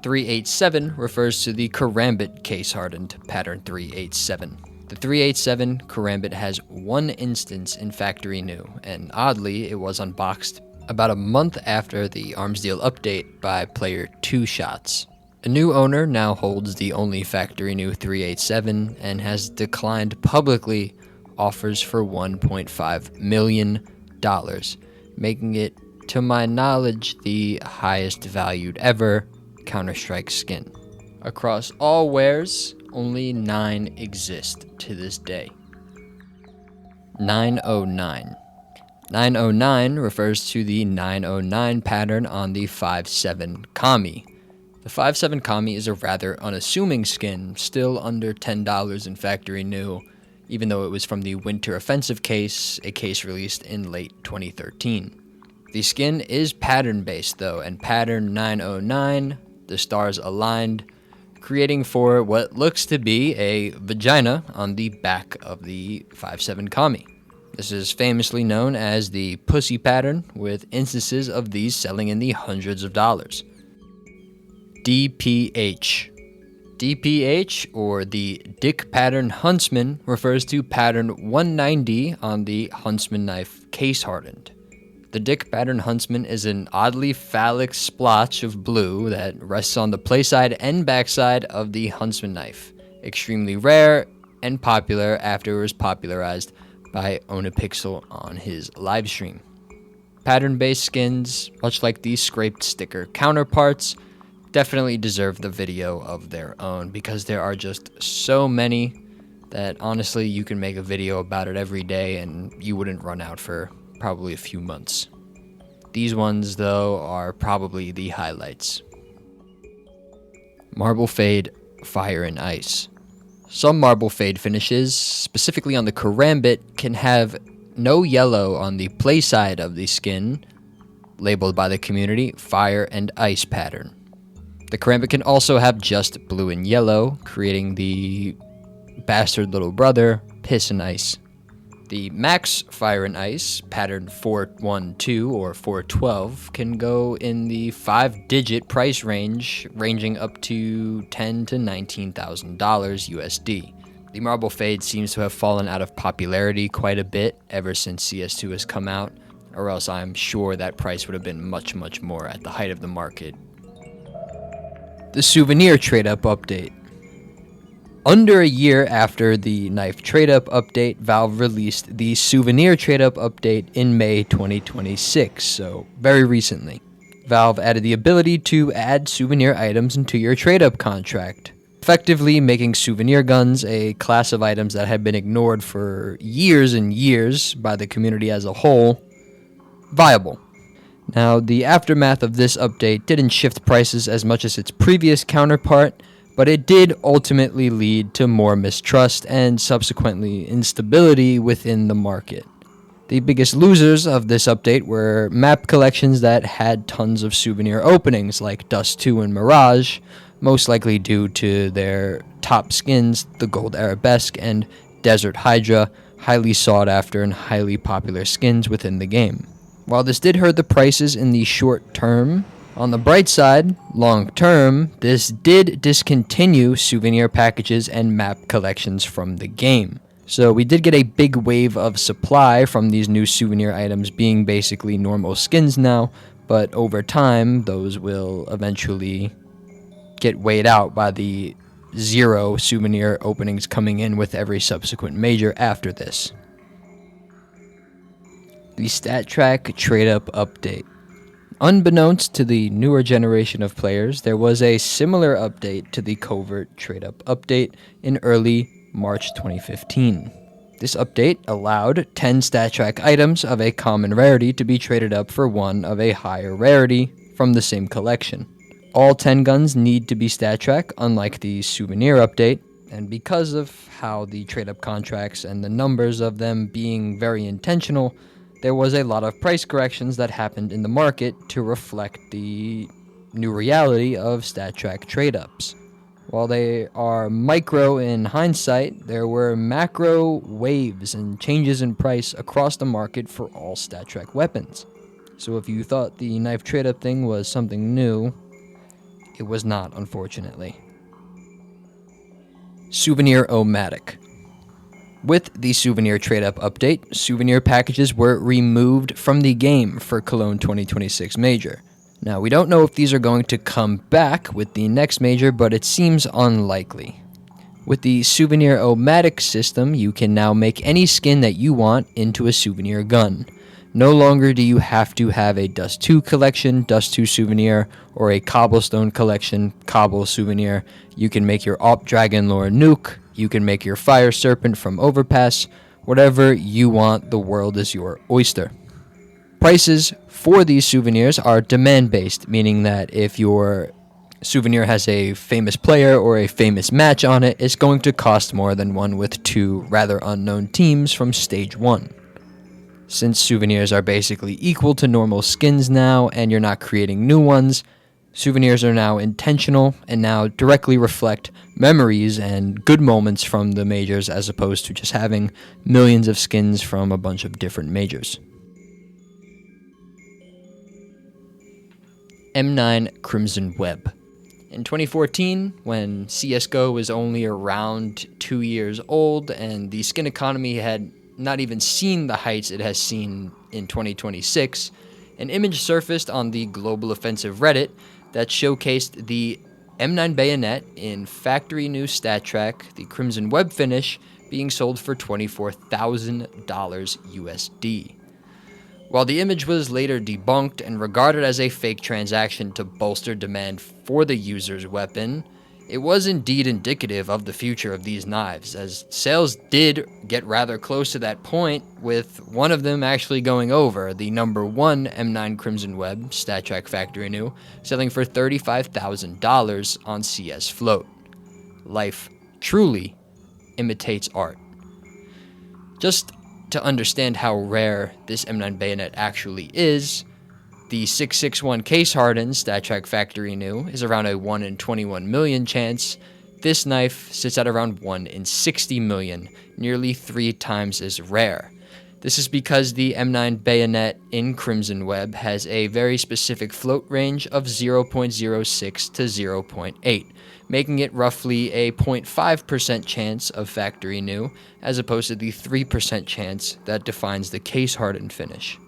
387 refers to the Karambit Case Hardened Pattern 387. The 387 Karambit has one instance in Factory New, and oddly, it was unboxed about a month after the arms deal update by player 2 Shots. A new owner now holds the only Factory New 387 and has declined publicly offers for $1.5 million, making it, to my knowledge, the highest valued ever Counter-Strike skin. Across all wares, only 9 exist to this day. 909. 909 refers to the 909 pattern on the 5/7 Kami. The 5/7 Kami is a rather unassuming skin, still under $10 in factory new, even though it was from the Winter Offensive case, a case released in late 2013. The skin is pattern-based though, and pattern 909, the stars aligned, creating for what looks to be a vagina on the back of the 5/7 Kami. This is famously known as the pussy pattern, with instances of these selling in the hundreds of dollars. DPH. DPH, or the Dick Pattern Huntsman, refers to pattern 190 on the Huntsman knife case hardened. The Dick Pattern Huntsman is an oddly phallic splotch of blue that rests on the playside and backside of the Huntsman knife. Extremely rare and popular after it was popularized by Onapixel on his livestream. Pattern-based skins, much like these scraped sticker counterparts, definitely deserve the video of their own because there are just so many that honestly you can make a video about it every day and you wouldn't run out for probably a few months. These ones, though, are probably the highlights. Marble Fade, Fire and Ice. Some Marble Fade finishes, specifically on the Karambit, can have no yellow on the play side of the skin, labeled by the community Fire and Ice pattern. The Karambit can also have just blue and yellow, creating the bastard little brother, Piss and Ice. The Max Fire and Ice, pattern 412 or 412, can go in the 5-digit price range, ranging up to $10,000 to $19,000 USD. The Marble Fade seems to have fallen out of popularity quite a bit ever since CS2 has come out, or else I'm sure that price would have been much, much more at the height of the market. The Souvenir Trade-Up Update. Under a year after the Knife Trade-Up Update, Valve released the Souvenir Trade-Up Update in May 2026, so very recently. Valve added the ability to add souvenir items into your trade-up contract, effectively making souvenir guns a class of items that had been ignored for years and years by the community as a whole, viable. Now, the aftermath of this update didn't shift prices as much as its previous counterpart, but it did ultimately lead to more mistrust and subsequently instability within the market. The biggest losers of this update were map collections that had tons of souvenir openings like Dust 2 and Mirage, most likely due to their top skins, the Gold Arabesque and Desert Hydra, highly sought after and highly popular skins within the game. While this did hurt the prices in the short term, on the bright side, long term, this did discontinue souvenir packages and map collections from the game. So we did get a big wave of supply from these new souvenir items being basically normal skins now, but over time, those will eventually get weighed out by the 0 souvenir openings coming in with every subsequent major after this. The StatTrak Trade-Up Update. Unbeknownst to the newer generation of players, there was a similar update to the Covert Trade-Up Update in early March 2015. This update allowed 10 StatTrak items of a common rarity to be traded up for one of a higher rarity from the same collection. All 10 guns need to be StatTrak, unlike the Souvenir Update, and because of how the trade-up contracts and the numbers of them being very intentional, there was a lot of price corrections that happened in the market to reflect the new reality of StatTrak trade-ups. While they are micro in hindsight, there were macro waves and changes in price across the market for all StatTrak weapons. So if you thought the knife trade-up thing was something new, it was not, unfortunately. Souvenir-O-Matic. With the Souvenir Trade-Up Update, souvenir packages were removed from the game for Cologne 2026 Major. Now, we don't know if these are going to come back with the next Major, but it seems unlikely. With the Souvenir-O-Matic system, you can now make any skin that you want into a souvenir gun. No longer do you have to have a Dust 2 collection, Dust 2 souvenir, or a Cobblestone collection, Cobble souvenir. You can make your Op Dragon Lore nuke, you can make your Fire Serpent from Overpass, whatever you want, the world is your oyster. Prices for these souvenirs are demand-based, meaning that if your souvenir has a famous player or a famous match on it, it's going to cost more than one with two rather unknown teams from Stage 1. Since souvenirs are basically equal to normal skins now and you're not creating new ones, souvenirs are now intentional and now directly reflect memories and good moments from the majors as opposed to just having millions of skins from a bunch of different majors. M9 Crimson Web. In 2014, when CSGO was only around 2 years old and the skin economy had not even seen the heights it has seen in 2026, an image surfaced on the Global Offensive Reddit that showcased the M9 bayonet in factory new stat track, the Crimson Web finish, being sold for $24,000 USD. While the image was later debunked and regarded as a fake transaction to bolster demand for the user's weapon, it was indeed indicative of the future of these knives, as sales did get rather close to that point, with one of them actually going over, the number 1 M9 Crimson Web, StatTrack Factory New, selling for $35,000 on CS Float. Life truly imitates art. Just to understand how rare this M9 bayonet actually is, the 661 case hardened StatTrack Factory New is around a 1 in 21 million chance. This knife sits at around 1 in 60 million, nearly 3 times as rare. This is because the M9 bayonet in Crimson Web has a very specific float range of 0.06 to 0.8, making it roughly a 0.5% chance of Factory New, as opposed to the 3% chance that defines the case hardened finish.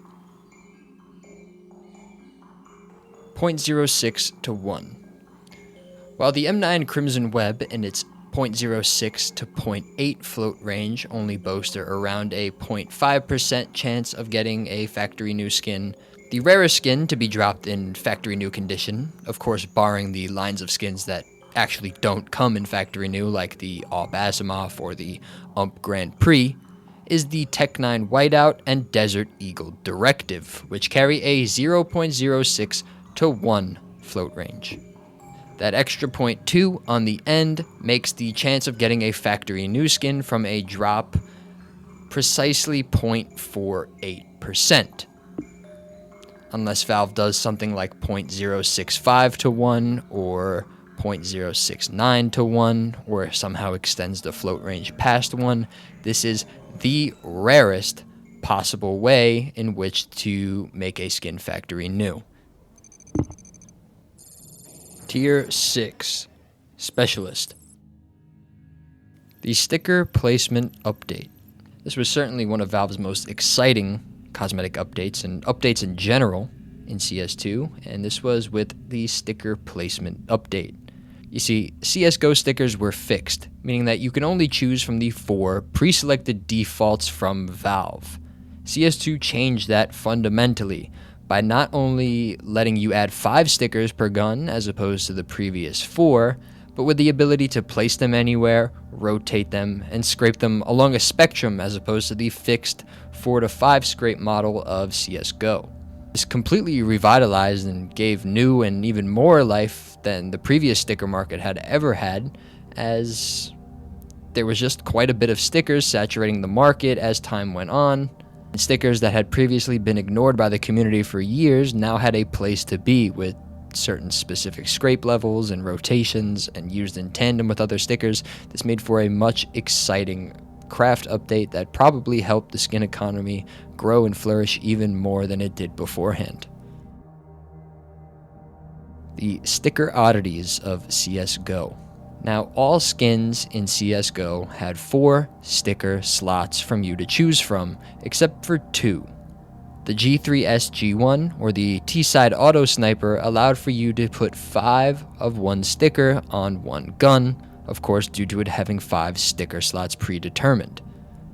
0.06 to 1. While the M9 Crimson Web in its 0.06 to 0.8 float range only boaster around a 0.5% chance of getting a Factory New skin, the rarest skin to be dropped in Factory New condition, of course barring the lines of skins that actually don't come in Factory New like the Op Asimov or the Ump Grand Prix, is the Tech 9 Whiteout and Desert Eagle Directive, which carry a 0.06 to 1 float range. That extra 0.2 on the end makes the chance of getting a Factory New skin from a drop precisely 0.48%. Unless Valve does something like 0.065 to 1 or 0.069 to 1 or somehow extends the float range past 1, this is the rarest possible way in which to make a skin Factory New. Tier 6, Specialist. The Sticker Placement Update. This was certainly one of Valve's most exciting cosmetic updates and updates in general in CS2, and this was with the Sticker Placement Update. You see, CSGO stickers were fixed, meaning that you can only choose from the 4 pre-selected defaults from Valve. CS2 changed that fundamentally by not only letting you add 5 stickers per gun as opposed to the previous 4, but with the ability to place them anywhere, rotate them, and scrape them along a spectrum as opposed to the fixed 4 to 5 scrape model of CSGO. This completely revitalized and gave new and even more life than the previous sticker market had ever had, as there was just quite a bit of stickers saturating the market as time went on. And stickers that had previously been ignored by the community for years now had a place to be with certain specific scrape levels and rotations and used in tandem with other stickers. This made for a much exciting craft update that probably helped the skin economy grow and flourish even more than it did beforehand. The sticker oddities of CSGO. Now, all skins in CSGO had 4 sticker slots from you to choose from, except for 2. The G3S G1, or the T-Side Auto Sniper, allowed for you to put 5 of one sticker on one gun, of course due to it having 5 sticker slots predetermined.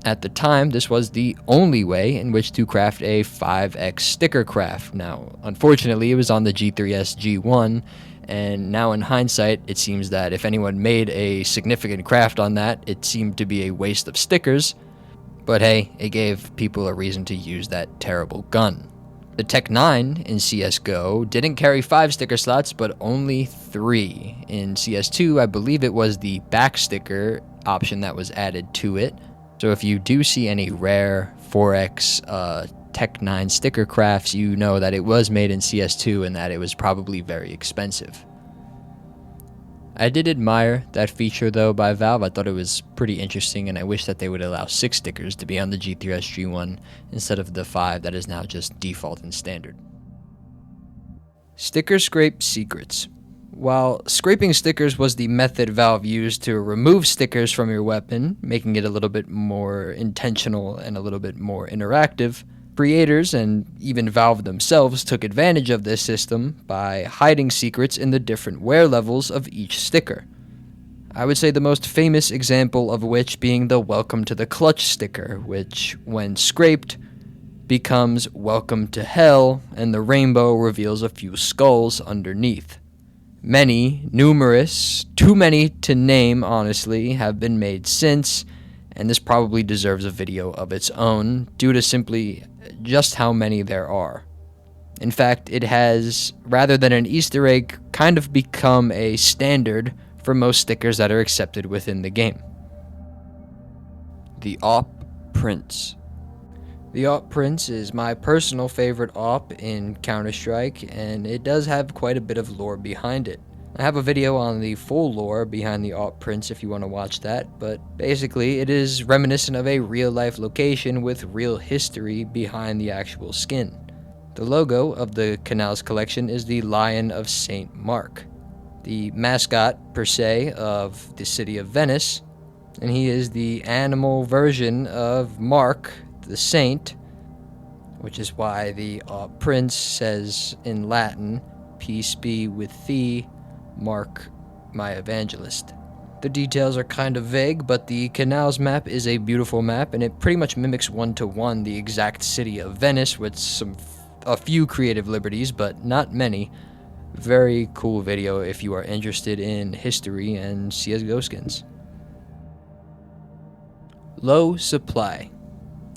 At the time, this was the only way in which to craft a 5x sticker craft. Now, unfortunately, it was on the G3S G1, and now in hindsight, it seems that if anyone made a significant craft on that, it seemed to be a waste of stickers. But hey, it gave people a reason to use that terrible gun. The Tech 9 in CSGO didn't carry 5 sticker slots, but only 3. In CS2, I believe it was the back sticker option that was added to it. So if you do see any rare 4X Tech 9 sticker crafts, you know that it was made in CS2 and that it was probably very expensive. I did admire that feature though by Valve. I thought it was pretty interesting, and I wish that they would allow 6 stickers to be on the G3S G1 instead of the 5 that is now just default and standard. Sticker scrape secrets. While scraping stickers was the method Valve used to remove stickers from your weapon, making it a little bit more intentional and a little bit more interactive, creators and even Valve themselves took advantage of this system by hiding secrets in the different wear levels of each sticker. I would say the most famous example of which being the Welcome to the Clutch sticker, which, when scraped, becomes Welcome to Hell, and the rainbow reveals a few skulls underneath. Many, numerous, too many to name honestly, have been made since, and this probably deserves a video of its own due to simply just how many there are. In fact, it has, rather than an Easter egg, kind of become a standard for most stickers that are accepted within the game. The AWP Prince. The AWP Prince is my personal favorite AWP in Counter-Strike, and it does have quite a bit of lore behind it. I have a video on the full lore behind the AWP Prince if you want to watch that, but basically it is reminiscent of a real-life location with real history behind the actual skin. The logo of the Canals collection is the Lion of St. Mark, the mascot, per se, of the city of Venice, and he is the animal version of Mark, the saint, which is why the AWP Prince says in Latin, "Peace be with thee, Mark, my evangelist." The details are kind of vague, but the Canals map is a beautiful map, and it pretty much mimics one-to-one the exact city of Venice with a few creative liberties, but not many. Very cool video if you are interested in history and CSGO skins. Low supply.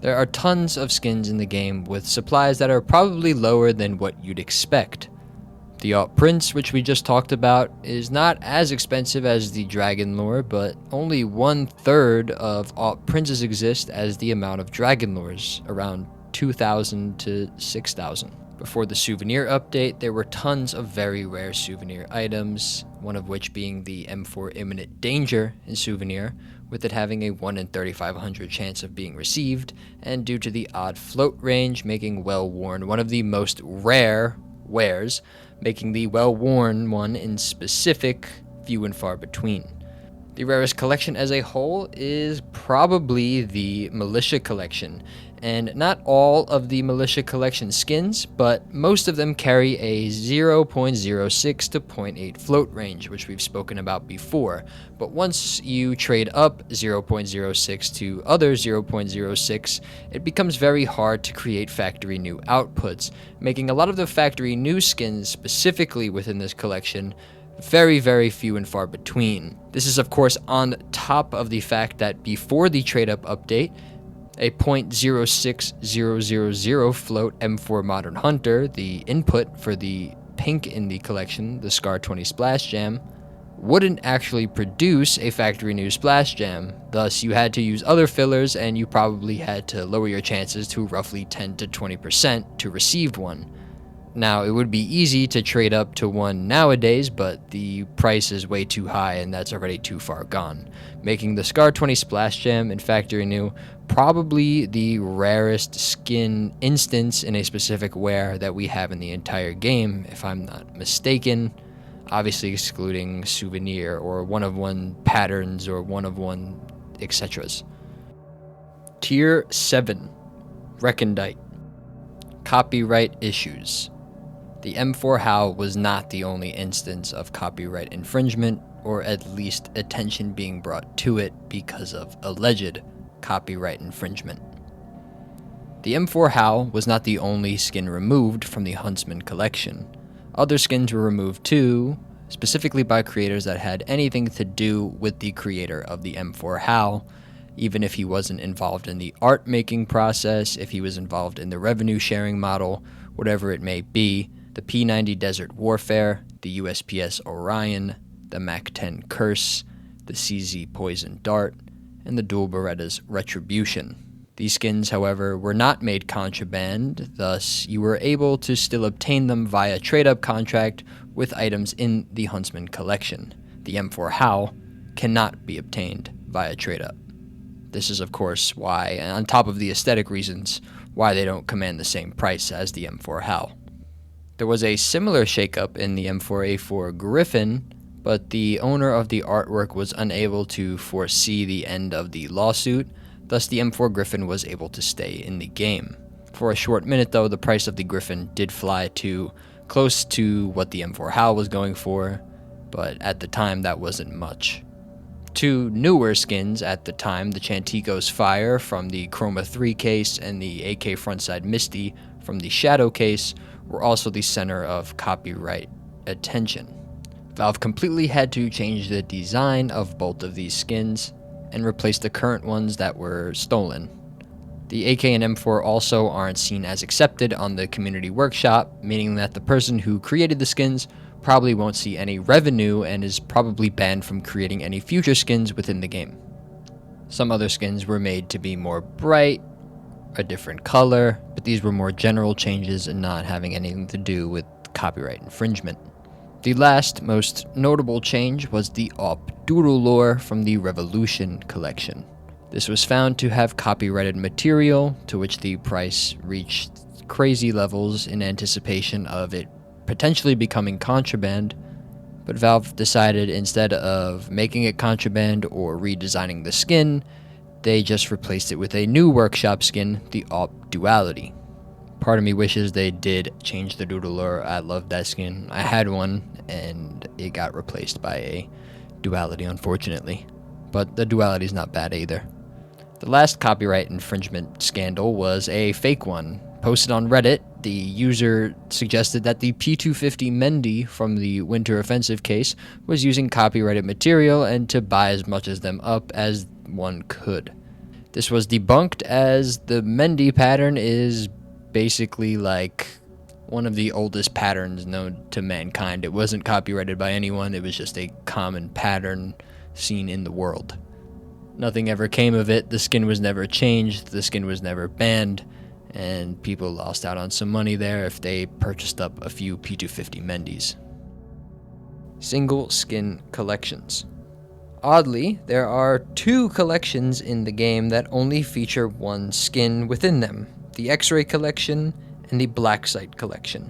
There are tons of skins in the game with supplies that are probably lower than what you'd expect. The AWP Prince, which we just talked about, is not as expensive as the Dragon Lore, but only 1/3 of AWP Princes exist as the amount of Dragon Lores, around 2,000 to 6,000. Before the souvenir update, there were tons of very rare souvenir items, one of which being the M4 Imminent Danger in souvenir, with it having a 1 in 3,500 chance of being received, and due to the odd float range, making Well Worn one of the most rare wares, making the Well Worn one in specific few and far between. The rarest collection as a whole is probably the Militia Collection, and not all of the Militia Collection skins, but most of them carry a 0.06 to 0.8 float range, which we've spoken about before. But once you trade up 0.06 to other 0.06, it becomes very hard to create factory new outputs, making a lot of the factory new skins specifically within this collection very, very few and far between. This is of course on top of the fact that before the trade up update, a 0.06000 float M4 Modern Hunter, the input for the pink in the collection, the Scar 20 Splash Jam, wouldn't actually produce a factory new Splash Jam. Thus, you had to use other fillers, and you probably had to lower your chances to roughly 10 to 20% to receive one. Now, it would be easy to trade up to one nowadays, but the price is way too high and that's already too far gone, making the Scar 20 Splash Jam in Factory New probably the rarest skin instance in a specific wear that we have in the entire game, if I'm not mistaken, obviously excluding souvenir or one-of-one patterns or one-of-one etcs. Tier 7, Recondite. Copyright issues. The M4 HAL was not the only instance of copyright infringement, or at least attention being brought to it because of alleged copyright infringement. The M4 Howl was not the only skin removed from the Huntsman collection. Other skins were removed too, specifically by creators that had anything to do with the creator of the M4 Howl, even if he wasn't involved in the art making process, if he was involved in the revenue sharing model, whatever it may be. The P90 Desert Warfare, the USPS Orion, the MAC-10 Curse, the CZ Poison Dart, and the Dual Beretta's Retribution. These skins, however, were not made contraband, thus you were able to still obtain them via trade-up contract with items in the Huntsman collection. The M4 Howl cannot be obtained via trade-up. This is, of course, why, on top of the aesthetic reasons, why they don't command the same price as the M4 Howl. There was a similar shakeup in the M4A4 Griffin, but the owner of the artwork was unable to foresee the end of the lawsuit, thus the M4 Griffin was able to stay in the game. For a short minute though, the price of the Griffin did fly to close to what the M4 Howl was going for, but at the time that wasn't much. Two newer skins at the time, the Chantico's Fire from the Chroma 3 case and the AK Frontside Misty from the Shadow case, were also the center of copyright attention. Valve completely had to change the design of both of these skins and replace the current ones that were stolen. The AK and M4 also aren't seen as accepted on the community workshop, meaning that the person who created the skins probably won't see any revenue and is probably banned from creating any future skins within the game. Some other skins were made to be more bright, a different color, but these were more general changes and not having anything to do with copyright infringement. The last, most notable change was the Op Doodle lore from the Revolution collection. This was found to have copyrighted material, to which the price reached crazy levels in anticipation of it potentially becoming contraband, but Valve decided instead of making it contraband or redesigning the skin, they just replaced it with a new workshop skin, the Op Duality. Part of me wishes they did change the Doodle lore. I loved that skin. I had one, and it got replaced by a Duality, unfortunately. But the Duality is not bad either. The last copyright infringement scandal was a fake one. Posted on Reddit, the user suggested that the P250 Mendy from the Winter Offensive case was using copyrighted material and to buy as much of them up as one could. This was debunked as the Mendy pattern is basically like one of the oldest patterns known to mankind. It wasn't copyrighted by anyone, it was just a common pattern seen in the world. Nothing ever came of it, the skin was never changed, the skin was never banned, and people lost out on some money there if they purchased up a few P250 Mendys. Single skin collections. Oddly, there are two collections in the game that only feature one skin within them, the X-Ray collection and the Black Site collection.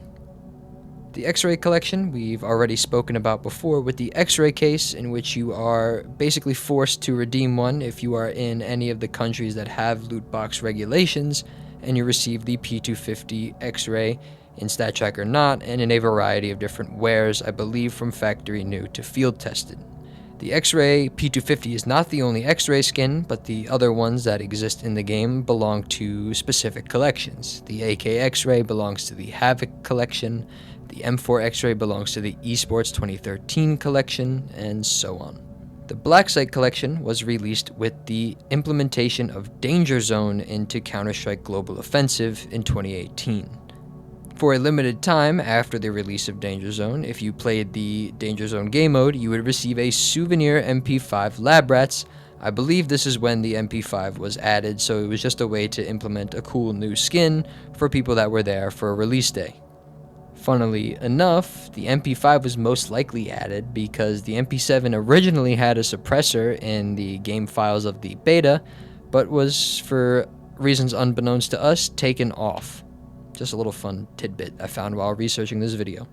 The X-Ray collection we've already spoken about before with the X-Ray case, in which you are basically forced to redeem one if you are in any of the countries that have loot box regulations, and you receive the P250 X-Ray in StatTrack or not, and in a variety of different wares, I believe from factory new to field tested. The X-Ray P250 is not the only X-Ray skin, but the other ones that exist in the game belong to specific collections. The AK X-Ray belongs to the Havoc collection, the M4 X-Ray belongs to the Esports 2013 collection, and so on. The Black Site collection was released with the implementation of Danger Zone into Counter-Strike Global Offensive in 2018. For a limited time after the release of Danger Zone, if you played the Danger Zone game mode, you would receive a souvenir MP5 Lab Rats. I believe this is when the MP5 was added, so it was just a way to implement a cool new skin for people that were there for a release day. Funnily enough, the MP5 was most likely added because the MP7 originally had a suppressor in the game files of the beta, but was, for reasons unbeknownst to us, taken off. Just a little fun tidbit I found while researching this video.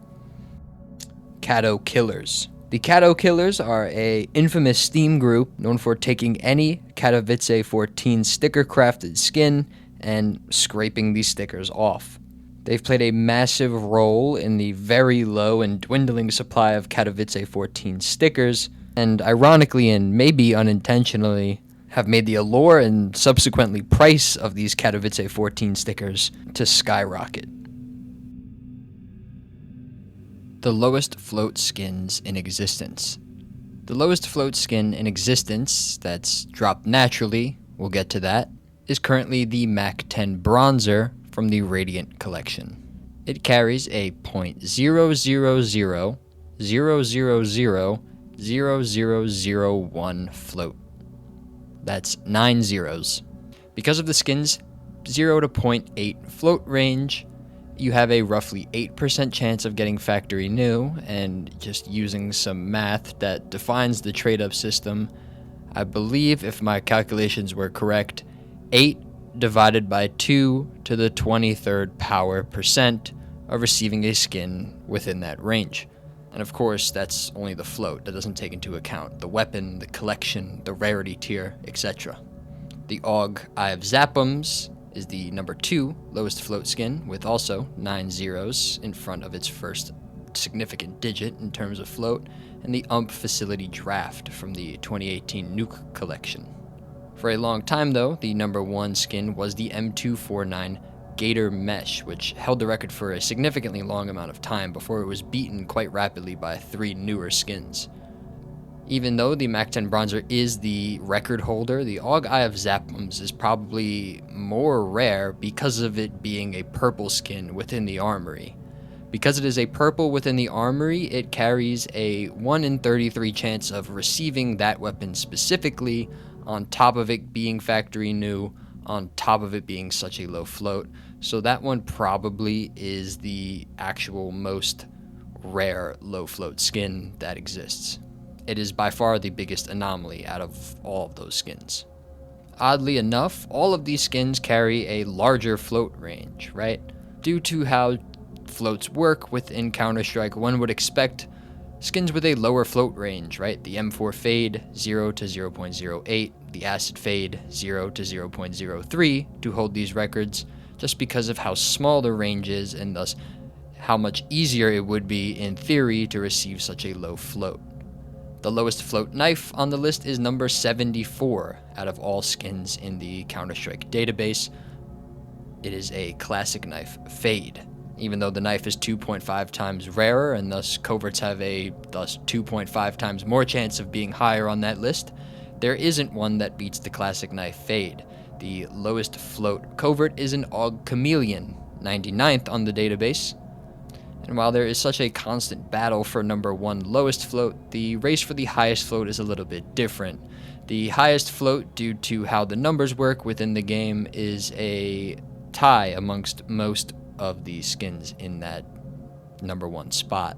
Cato Killers. The Cato Killers are a infamous Steam group known for taking any Katowice 14 sticker crafted skin and scraping these stickers off. They've played a massive role in the very low and dwindling supply of Katowice 14 stickers, and ironically and maybe unintentionally, have made the allure and subsequently price of these Katowice 14 stickers to skyrocket. The lowest float skins in existence. The lowest float skin in existence that's dropped naturally, we'll get to that, is currently the Mac 10 Bronzer from the Radiant collection. It carries a .00000000001 float. That's 9 zeros. Because of the skin's 0 to 0.8 float range, you have a roughly 8% chance of getting factory new, and just using some math that defines the trade-up system, I believe, if my calculations were correct, 8 divided by 2 to the 23rd power percent of receiving a skin within that range. And of course, that's only the float. That doesn't take into account the weapon, the collection, the rarity tier, etc. The AUG Eye of Zapums is the number 2 lowest float skin, with also 9 zeros in front of its first significant digit in terms of float, and the Facility Draft from the 2018 Nuke collection. For a long time, though, the number 1 skin was the M249 Gator Mesh, which held the record for a significantly long amount of time before it was beaten quite rapidly by 3 newer skins. Even though the Mac 10 Bronzer is the record holder, the AUG Eye of Zapums is probably more rare because of it being a purple skin within the armory. Because it is a purple within the armory, it carries a 1 in 33 chance of receiving that weapon specifically, on top of it being factory new, on top of it being such a low float. So that one probably is the actual most rare low float skin that exists. It is by far the biggest anomaly out of all of those skins. Oddly enough, all of these skins carry a larger float range, right? Due to how floats work within Counter-Strike, one would expect skins with a lower float range, right? The M4 Fade, 0 to 0.08, the Acid Fade, 0 to 0.03, to hold these records, just because of how small the range is, and thus how much easier it would be, in theory, to receive such a low float. The lowest float knife on the list is number 74 out of all skins in the Counter-Strike database. It is a classic knife Fade. Even though the knife is 2.5 times rarer, and thus coverts have a 2.5 times more chance of being higher on that list, there isn't one that beats the classic knife Fade. The lowest float covert is an AUG Chameleon, 99th on the database. And while there is such a constant battle for number 1 lowest float, the race for the highest float is a little bit different. The highest float, due to how the numbers work within the game, is a tie amongst most of the skins in that number 1 spot.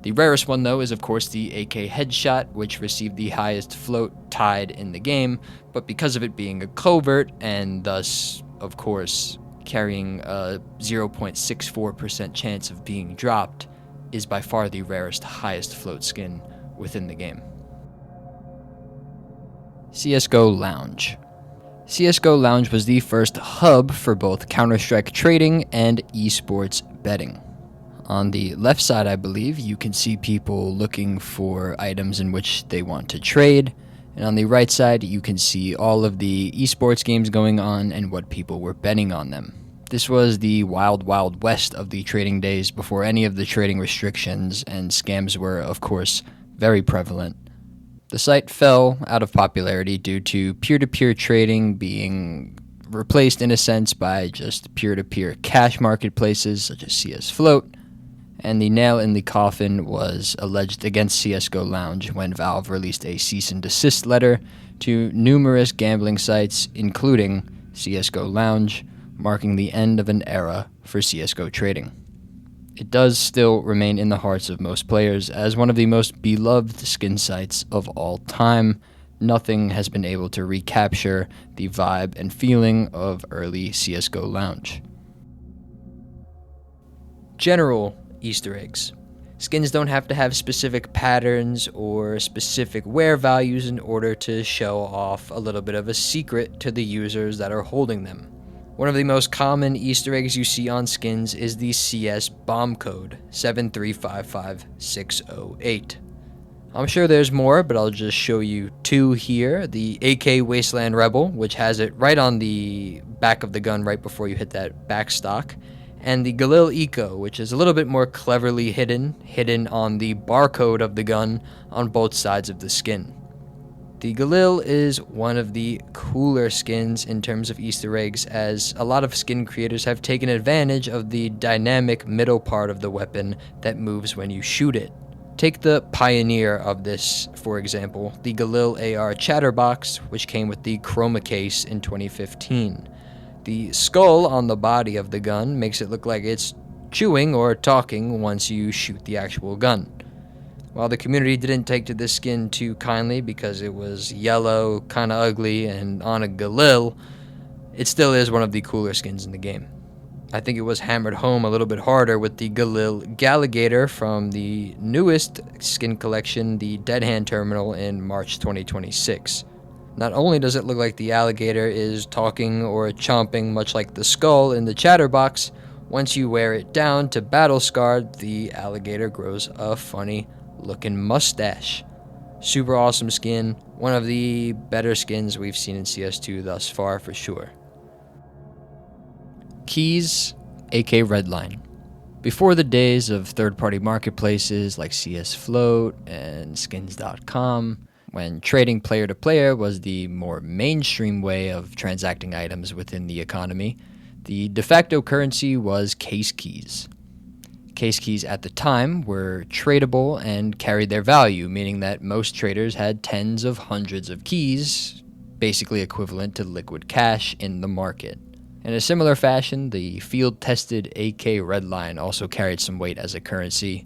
The rarest one, though, is of course the AK Headshot, which received the highest float tied in the game, but because of it being a covert, and thus, of course, carrying a 0.64% chance of being dropped, is by far the rarest highest float skin within the game. CSGO Lounge. CSGO Lounge was the first hub for both Counter-Strike trading and esports betting. On the left side, I believe, you can see people looking for items in which they want to trade, and on the right side, you can see all of the esports games going on and what people were betting on them. This was the wild, wild west of the trading days, before any of the trading restrictions, and scams were, of course, very prevalent. The site fell out of popularity due to peer-to-peer trading being replaced, in a sense, by just peer-to-peer cash marketplaces such as CS Float, and the nail in the coffin was alleged against CSGO Lounge when Valve released a cease and desist letter to numerous gambling sites, including CSGO Lounge, marking the end of an era for CSGO trading. It does still remain in the hearts of most players as one of the most beloved skin sites of all time. Nothing has been able to recapture the vibe and feeling of early CSGO Lounge. General Easter eggs. Skins don't have to have specific patterns or specific wear values in order to show off a little bit of a secret to the users that are holding them. One of the most common Easter eggs you see on skins is the CS bomb code 7355608. I'm sure there's more, but I'll just show you two here. The AK Wasteland Rebel, which has it right on the back of the gun right before you hit that backstock. And the Galil Eco, which is a little bit more cleverly hidden on the barcode of the gun on both sides of the skin. The Galil is one of the cooler skins in terms of Easter eggs, as a lot of skin creators have taken advantage of the dynamic middle part of the weapon that moves when you shoot it. Take the pioneer of this, for example, the Galil AR Chatterbox, which came with the Chroma case in 2015. The skull on the body of the gun makes it look like it's chewing or talking once you shoot the actual gun. While the community didn't take to this skin too kindly because it was yellow, kinda ugly, and on a Galil, it still is one of the cooler skins in the game. I think it was hammered home a little bit harder with the Galil Galligator from the newest skin collection, the Dead Hand Terminal, in March 2026. Not only does it look like the alligator is talking or chomping much like the skull in the Chatterbox, once you wear it down to battle scarred, the alligator grows a funny looking mustache. Super awesome skin, one of the better skins we've seen in CS2 thus far for sure. Keys, AK Redline. Before the days of third-party marketplaces like CS Float and skins.com, when trading player to player was the more mainstream way of transacting items within the economy, the de facto currency was case keys. Case keys at the time were tradable and carried their value, meaning that most traders had tens of hundreds of keys, basically equivalent to liquid cash in the market. In a similar fashion, the field-tested AK Redline also carried some weight as a currency.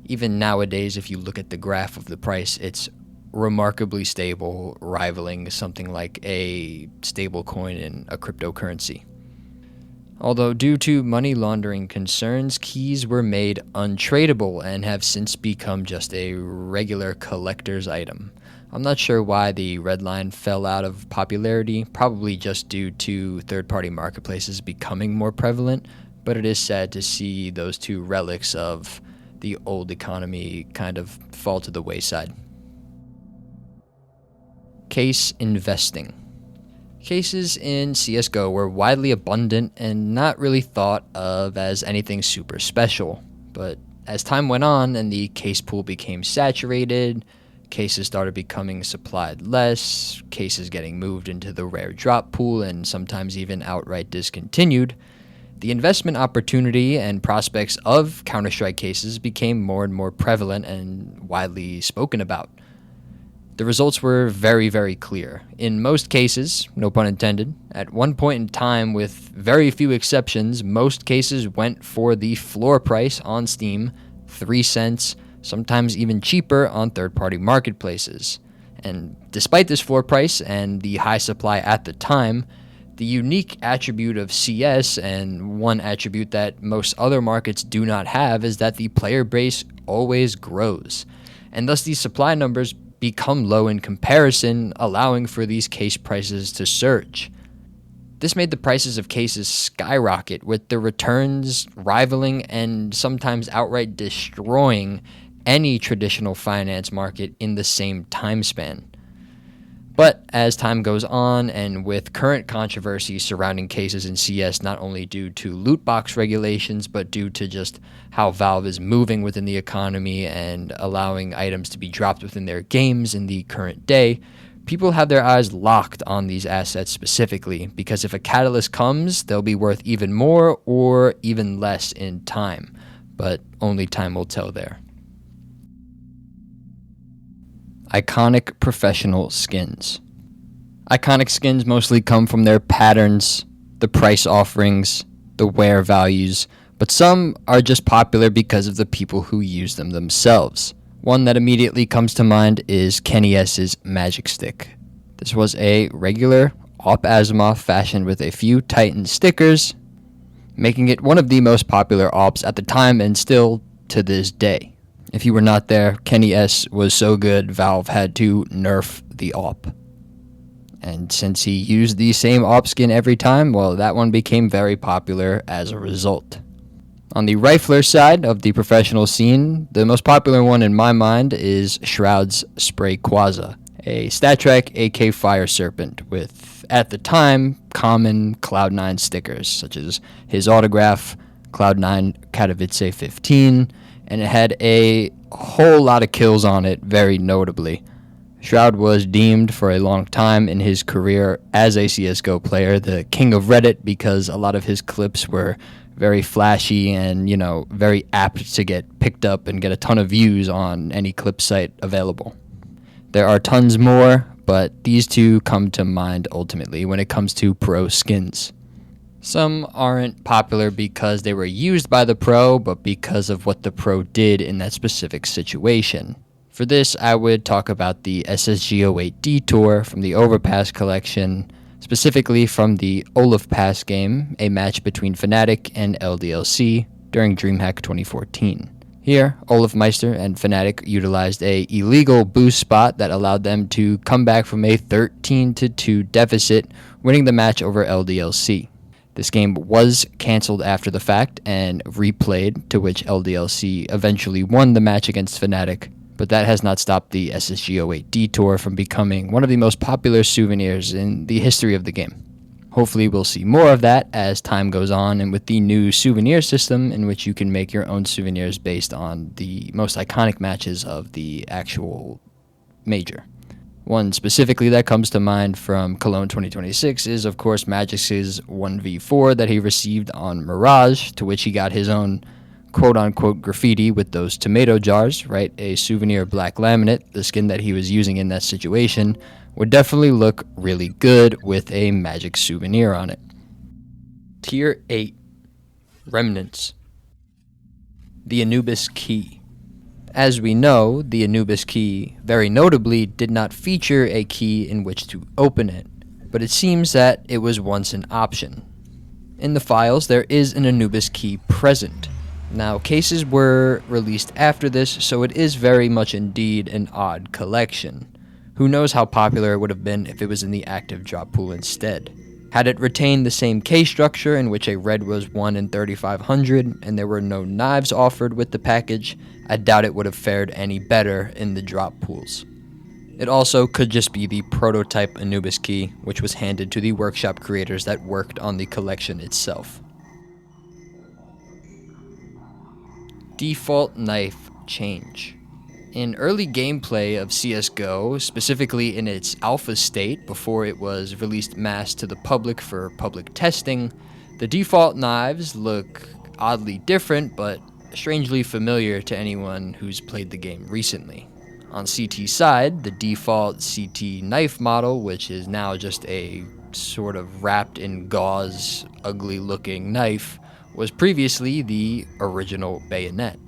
Even nowadays, if you look at the graph of the price, it's remarkably stable, rivaling something like a stable coin in a cryptocurrency. Although due to money laundering concerns, keys were made untradeable and have since become just a regular collector's item. I'm not sure why the Redline fell out of popularity, probably just due to third-party marketplaces becoming more prevalent, but it is sad to see those two relics of the old economy kind of fall to the wayside. Case investing. Cases in CSGO were widely abundant and not really thought of as anything super special, but as time went on and the case pool became saturated, cases started becoming supplied less, cases getting moved into the rare drop pool and sometimes even outright discontinued, the investment opportunity and prospects of Counter-Strike cases became more and more prevalent and widely spoken about. The results were very, very clear. In most cases, no pun intended, at one point in time with very few exceptions, most cases went for the floor price on Steam, 3 cents, sometimes even cheaper on third-party marketplaces. And despite this floor price and the high supply at the time, the unique attribute of CS, and one attribute that most other markets do not have, is that the player base always grows. And thus these supply numbers become low in comparison, allowing for these case prices to surge. This made the prices of cases skyrocket, with the returns rivaling and sometimes outright destroying any traditional finance market in the same time span. But as time goes on, and with current controversy surrounding cases in CS, not only due to loot box regulations, but due to just how Valve is moving within the economy and allowing items to be dropped within their games in the current day, people have their eyes locked on these assets specifically, because if a catalyst comes, they'll be worth even more or even less in time. But only time will tell there. Iconic professional skins. Iconic skins mostly come from their patterns, the price offerings, the wear values, but some are just popular because of the people who use them themselves. One that immediately comes to mind is Kenny S's Magic Stick. This was a regular Op Asimov fashioned with a few Titan stickers, making it one of the most popular ops at the time and still to this day. If you were not there, Kenny S was so good, Valve had to nerf the op. And since he used the same op skin every time, well, that one became very popular as a result. On the rifler side of the professional scene, the most popular one in my mind is Shroud's Sprayquaza, a StatTrak AK Fire Serpent with, at the time, common Cloud9 stickers, such as his autograph, Cloud9 Katowice 15, and it had a whole lot of kills on it, very notably. Shroud was deemed for a long time in his career as a CSGO player the king of Reddit because a lot of his clips were very flashy and, very apt to get picked up and get a ton of views on any clip site available. There are tons more, but these two come to mind ultimately when it comes to pro skins. Some aren't popular because they were used by the pro, but because of what the pro did in that specific situation. For this, I would talk about the SSG08 Detour from the Overpass collection, specifically from the Olaf Pass game, a match between Fnatic and LDLC during DreamHack 2014. Here, Olaf Meister and Fnatic utilized a illegal boost spot that allowed them to come back from a 13-2 deficit, winning the match over LDLC. This game was cancelled after the fact and replayed, to which LDLC eventually won the match against Fnatic, but that has not stopped the SSG08 Detour from becoming one of the most popular souvenirs in the history of the game. Hopefully we'll see more of that as time goes on and with the new souvenir system in which you can make your own souvenirs based on the most iconic matches of the actual major. One specifically that comes to mind from Cologne 2026 is, of course, Magic's 1v4 that he received on Mirage, to which he got his own quote-unquote graffiti with those tomato jars, right? A souvenir black laminate, the skin that he was using in that situation, would definitely look really good with a Magic souvenir on it. Tier 8. Remnants. The Anubis Key. As we know, the Anubis Key, very notably, did not feature a key in which to open it, but it seems that it was once an option. In the files, there is an Anubis Key present. Now, cases were released after this, so it is very much indeed an odd collection. Who knows how popular it would have been if it was in the active drop pool instead. Had it retained the same case structure in which a red was 1 in 3,500 and there were no knives offered with the package, I doubt it would have fared any better in the drop pools. It also could just be the prototype Anubis Key, which was handed to the workshop creators that worked on the collection itself. Default knife change. In early gameplay of CSGO, specifically in its alpha state before it was released mass to the public for public testing, the default knives look oddly different but strangely familiar to anyone who's played the game recently. On CT side, the default CT knife model, which is now just a sort of wrapped in gauze, ugly looking knife, was previously the original bayonet.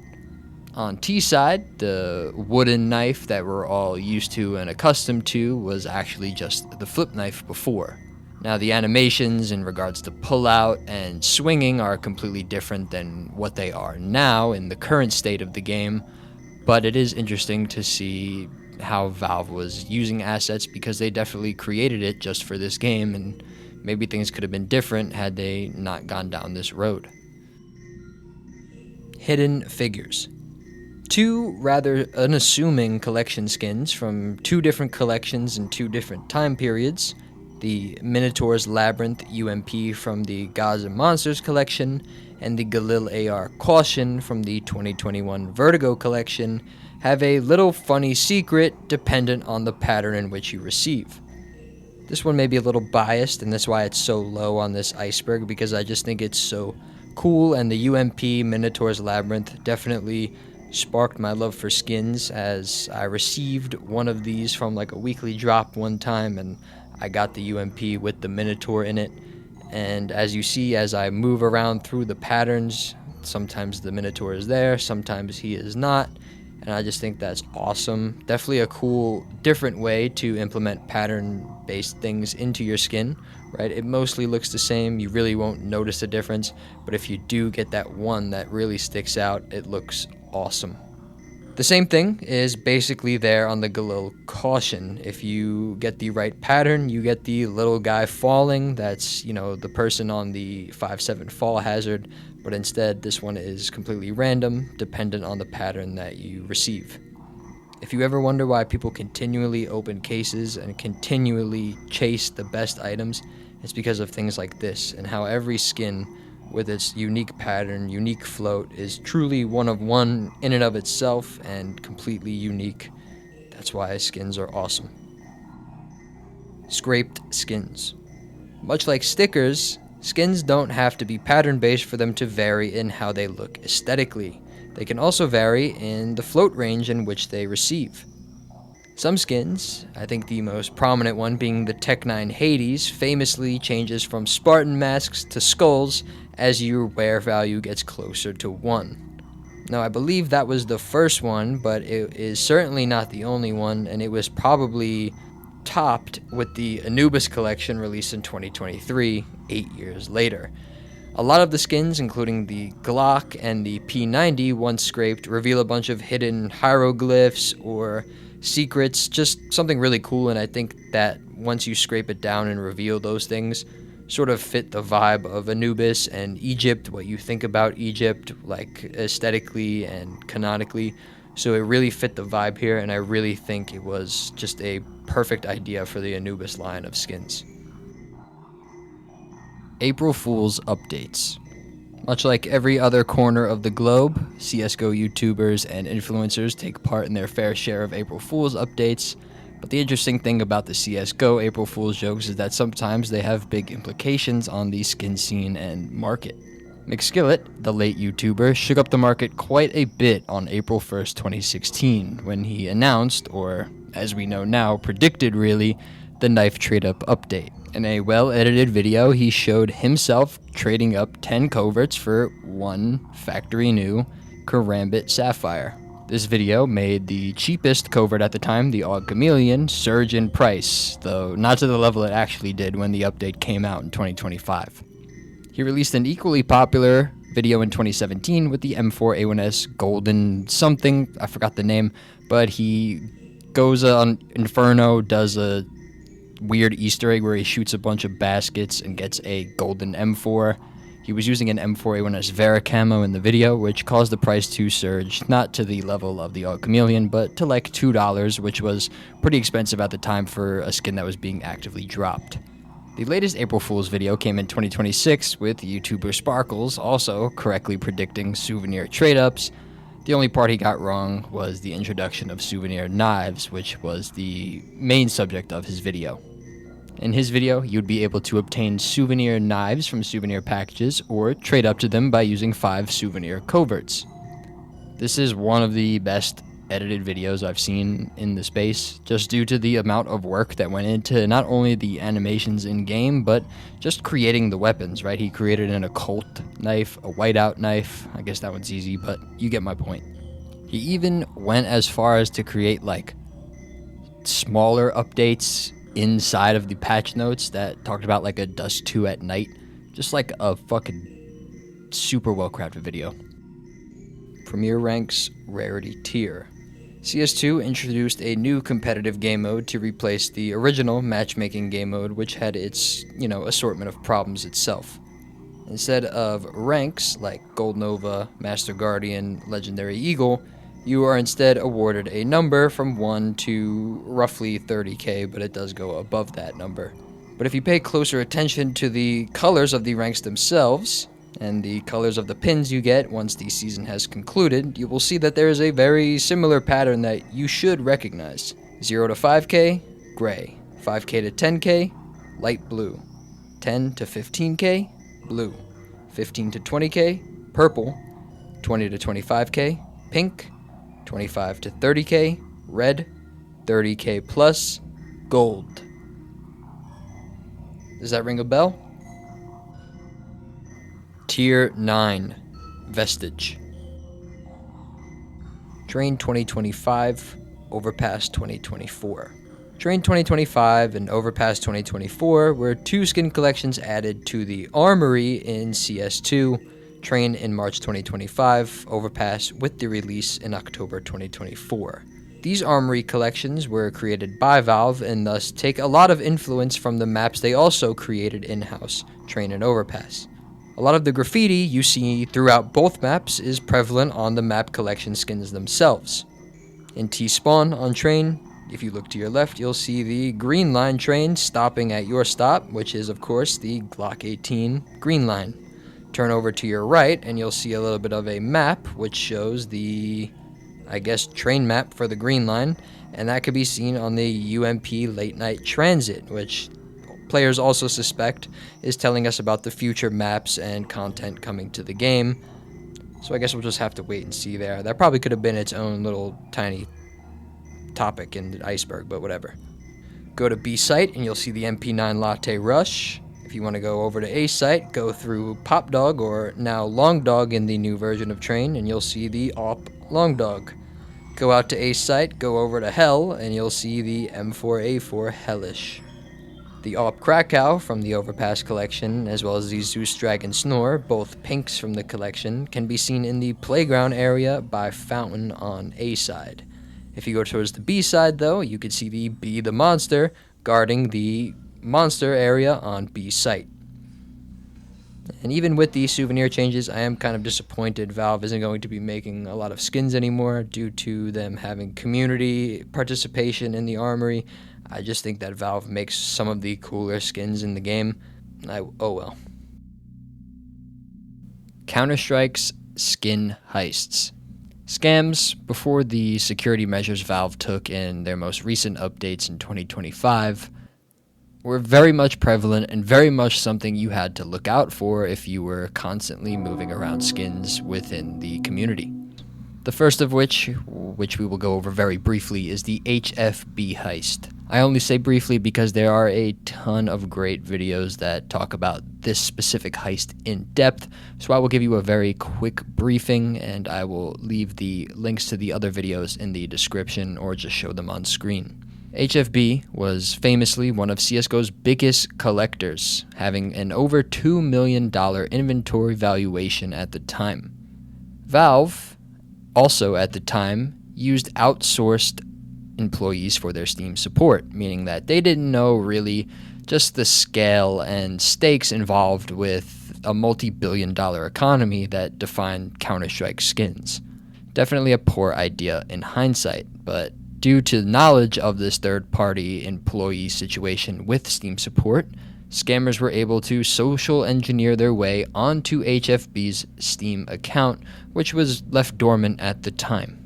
On T side, the wooden knife that we're all used to and accustomed to was actually just the flip knife before. Now the animations in regards to pullout and swinging are completely different than what they are now in the current state of the game, but it is interesting to see how Valve was using assets because they definitely created it just for this game, and maybe things could have been different had they not gone down this road. Hidden figures. Two rather unassuming collection skins from two different collections in two different time periods, the Minotaur's Labyrinth UMP from the Gods and Monsters collection and the Galil AR Caution from the 2021 Vertigo collection, have a little funny secret dependent on the pattern in which you receive. This one may be a little biased, and that's why it's so low on this iceberg, because I just think it's so cool, and the UMP Minotaur's Labyrinth definitely sparked my love for skins, as I received one of these from like a weekly drop one time, and I got the UMP with the Minotaur in it. And as you see, as I move around through the patterns, sometimes the Minotaur is there, sometimes he is not, and I just think that's awesome. Definitely a cool, different way to implement pattern-based things into your skin, right? It mostly looks the same, you really won't notice a difference, but if you do get that one that really sticks out, it looks awesome. The same thing is basically there on the Galil caution. If you get the right pattern, you get the little guy falling. That's, the person on the 5/7 fall hazard, but instead this one is completely random, dependent on the pattern that you receive. If you ever wonder why people continually open cases and continually chase the best items, it's because of things like this, and how every skin with its unique pattern, unique float, is truly one of one in and of itself and completely unique. That's why skins are awesome. Scraped skins. Much like stickers, skins don't have to be pattern-based for them to vary in how they look aesthetically. They can also vary in the float range in which they receive. Some skins, I think the most prominent one being the Tech 9 Hades, famously changes from Spartan masks to skulls as your wear value gets closer to 1. Now, I believe that was the first one, but it is certainly not the only one, and it was probably topped with the Anubis collection released in 2023, 8 years later. A lot of the skins, including the Glock and the P90 once scraped, reveal a bunch of hidden hieroglyphs or secrets, just something really cool, and I think that once you scrape it down and reveal those things, sort of fit the vibe of Anubis and Egypt, what you think about Egypt, like aesthetically and canonically. So it really fit the vibe here, and I really think it was just a perfect idea for the Anubis line of skins. April Fool's updates. Much like every other corner of the globe, CSGO YouTubers and influencers take part in their fair share of April Fool's updates, but the interesting thing about the CSGO April Fool's jokes is that sometimes they have big implications on the skin scene and market. McSkillet, the late YouTuber, shook up the market quite a bit on April 1st, 2016, when he announced, or as we know now, predicted really, the knife trade-up update. In a well-edited video, he showed himself trading up 10 coverts for one factory new Karambit Sapphire. This video made the cheapest covert at the time, the AUG Chameleon, surge in price, though not to the level it actually did when the update came out in 2025. He released an equally popular video in 2017 with the M4A1S Golden something, I forgot the name, but he goes on Inferno, does a weird Easter egg where he shoots a bunch of baskets and gets a golden M4. He was using an M4A1S Vera camo in the video, which caused the price to surge, not to the level of the AUG Chameleon, but to like $2, which was pretty expensive at the time for a skin that was being actively dropped. The latest April Fool's video came in 2026 with YouTuber Sparkles also correctly predicting souvenir trade-ups. The only part he got wrong was the introduction of souvenir knives, which was the main subject of his video. In his video, you'd be able to obtain souvenir knives from souvenir packages or trade up to them by using 5 souvenir coverts. This is one of the best edited videos I've seen in the space, just due to the amount of work that went into not only the animations in-game, but just creating the weapons, right? He created an occult knife, a whiteout knife. I guess that one's easy, but you get my point. He even went as far as to create, like, smaller updates inside of the patch notes that talked about, like, a Dust 2 at night. Just like a fucking super well-crafted video. Premier Ranks Rarity Tier. CS2 introduced a new competitive game mode to replace the original matchmaking game mode, which had its, assortment of problems itself. Instead of ranks like Gold Nova, Master Guardian, Legendary Eagle, you are instead awarded a number from 1 to roughly 30k, but it does go above that number. But if you pay closer attention to the colors of the ranks themselves, and the colors of the pins you get once the season has concluded, you will see that there is a very similar pattern that you should recognize. 0 to 5k, gray. 5k to 10k, light blue. 10 to 15k, blue. 15 to 20k, purple. 20 to 25k, pink. 25 to 30k, red. 30k plus, gold. Does that ring a bell? Tier 9, Vestige. Train 2025, Overpass 2024. Train 2025 and Overpass 2024 were 2 skin collections added to the Armory in CS2 Train in March 2025, Overpass with the release in October 2024. These Armory collections were created by Valve and thus take a lot of influence from the maps they also created in-house, Train and Overpass. A lot of the graffiti you see throughout both maps is prevalent on the map collection skins themselves. In T-Spawn on Train, if you look to your left, you'll see the Green Line train stopping at your stop, which is of course the Glock 18 Green Line. Turn over to your right and you'll see a little bit of a map which shows the train map for the Green Line, and that could be seen on the UMP Late Night Transit, which players also suspect is telling us about the future maps and content coming to the game. So I guess we'll just have to wait and see there. That probably could have been its own little tiny topic in the iceberg, but whatever. Go to B site and you'll see the MP9 Latte Rush. If you want to go over to A site, go through Pop Dog, or now Long Dog in the new version of Train, and you'll see the AWP Long Dog. Go out to A site, go over to Hell, and you'll see the M4A4 Hellish. The AWP Krakow from the Overpass collection, as well as the Zeus Dragon Snore, both pinks from the collection, can be seen in the playground area by Fountain on A side. If you go towards the B side, though, you can see the Be the Monster guarding the monster area on B site. And even with these souvenir changes, I am kind of disappointed Valve isn't going to be making a lot of skins anymore due to them having community participation in the Armory. I just think that Valve makes some of the cooler skins in the game. Oh well. Counter-Strike's skin heists. Scams, before the security measures Valve took in their most recent updates in 2025, were very much prevalent and very much something you had to look out for if you were constantly moving around skins within the community. The first of which we will go over very briefly, is the HFB heist. I only say briefly because there are a ton of great videos that talk about this specific heist in depth, so I will give you a very quick briefing, and I will leave the links to the other videos in the description or just show them on screen. HFB was famously one of CSGO's biggest collectors, having an over $2 million inventory valuation at the time. Valve, also at the time, used outsourced employees for their Steam support, meaning that they didn't know really just the scale and stakes involved with a multi-billion-dollar economy that defined Counter-Strike skins. Definitely a poor idea in hindsight, but due to knowledge of this third-party employee situation with Steam support, scammers were able to social engineer their way onto HFB's Steam account, which was left dormant at the time.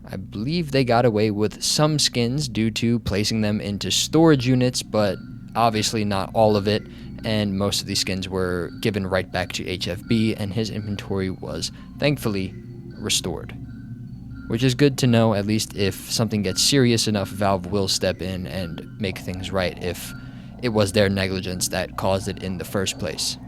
I believe they got away with some skins due to placing them into storage units, but obviously not all of it, and most of these skins were given right back to HFB, and his inventory was thankfully restored. Which is good to know, at least if something gets serious enough, Valve will step in and make things right if it was their negligence that caused it in the first place.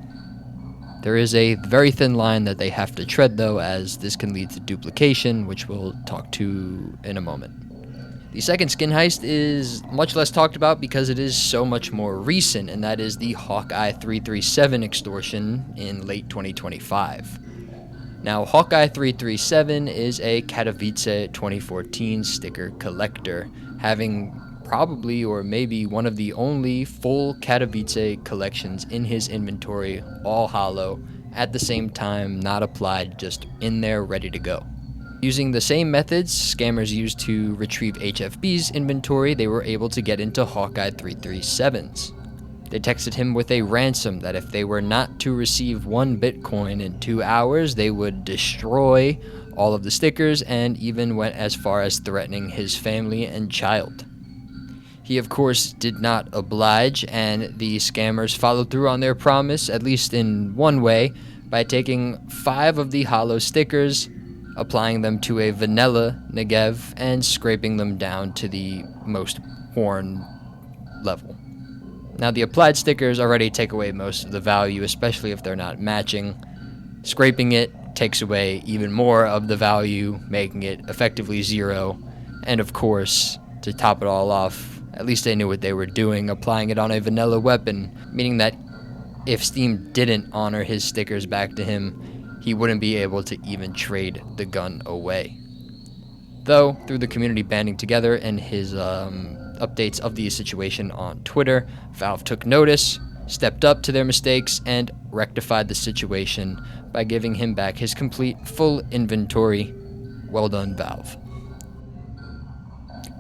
There is a very thin line that they have to tread, though, as this can lead to duplication, which we'll talk to in a moment. The second skin heist is much less talked about because it is so much more recent, and that is the Hawkeye 337 extortion in late 2025. Now, Hawkeye 337 is a Katowice 2014 sticker collector, having probably or maybe one of the only full Katowice collections in his inventory, all hollow, at the same time, not applied, just in there ready to go. Using the same methods scammers used to retrieve HFB's inventory, they were able to get into Hawkeye 337's. They texted him with a ransom that if they were not to receive 1 Bitcoin in 2 hours, they would destroy all of the stickers, and even went as far as threatening his family and child. He, of course, did not oblige, and the scammers followed through on their promise, at least in one way, by taking 5 of the hollow stickers, applying them to a vanilla Negev, and scraping them down to the most worn level. Now, the applied stickers already take away most of the value, especially if they're not matching. Scraping it takes away even more of the value, making it effectively zero. And of course, to top it all off, at least they knew what they were doing, applying it on a vanilla weapon, meaning that if Steam didn't honor his stickers back to him, he wouldn't be able to even trade the gun away. Though, through the community banding together and his updates of the situation on Twitter, Valve took notice, stepped up to their mistakes, and rectified the situation by giving him back his complete, full inventory. Well done, Valve.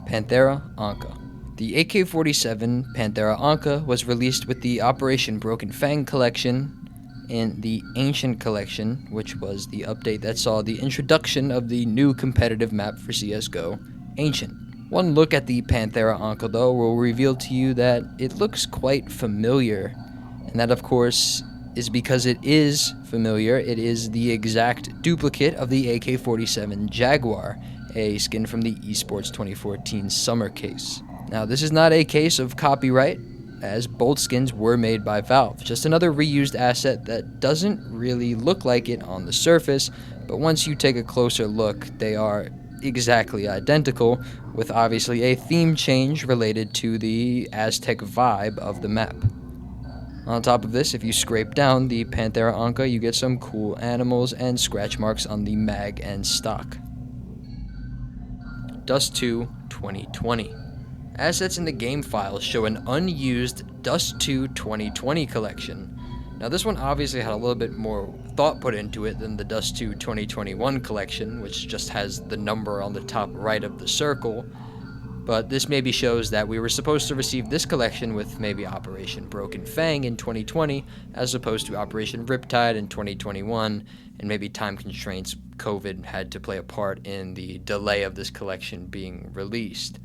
Panthera Anka. The AK-47 Panthera Anka was released with the Operation Broken Fang collection and the Ancient collection, which was the update that saw the introduction of the new competitive map for CSGO, Ancient. One look at the Panthera Anka, though, will reveal to you that it looks quite familiar, and that, of course, is because it is familiar. It is the exact duplicate of the AK-47 Jaguar, a skin from the Esports 2014 summer case. Now, this is not a case of copyright, as both skins were made by Valve. Just another reused asset that doesn't really look like it on the surface, but once you take a closer look, they are exactly identical, with obviously a theme change related to the Aztec vibe of the map. On top of this, if you scrape down the Panthera Anka, you get some cool animals and scratch marks on the mag and stock. Dust 2 2020. Assets in the game files show an unused Dust 2 2020 collection. Now, this one obviously had a little bit more thought put into it than the Dust 2 2021 collection, which just has the number on the top right of the circle. But this maybe shows that we were supposed to receive this collection with maybe Operation Broken Fang in 2020, as opposed to Operation Riptide in 2021, and maybe time constraints, COVID had to play a part in the delay of this collection being released.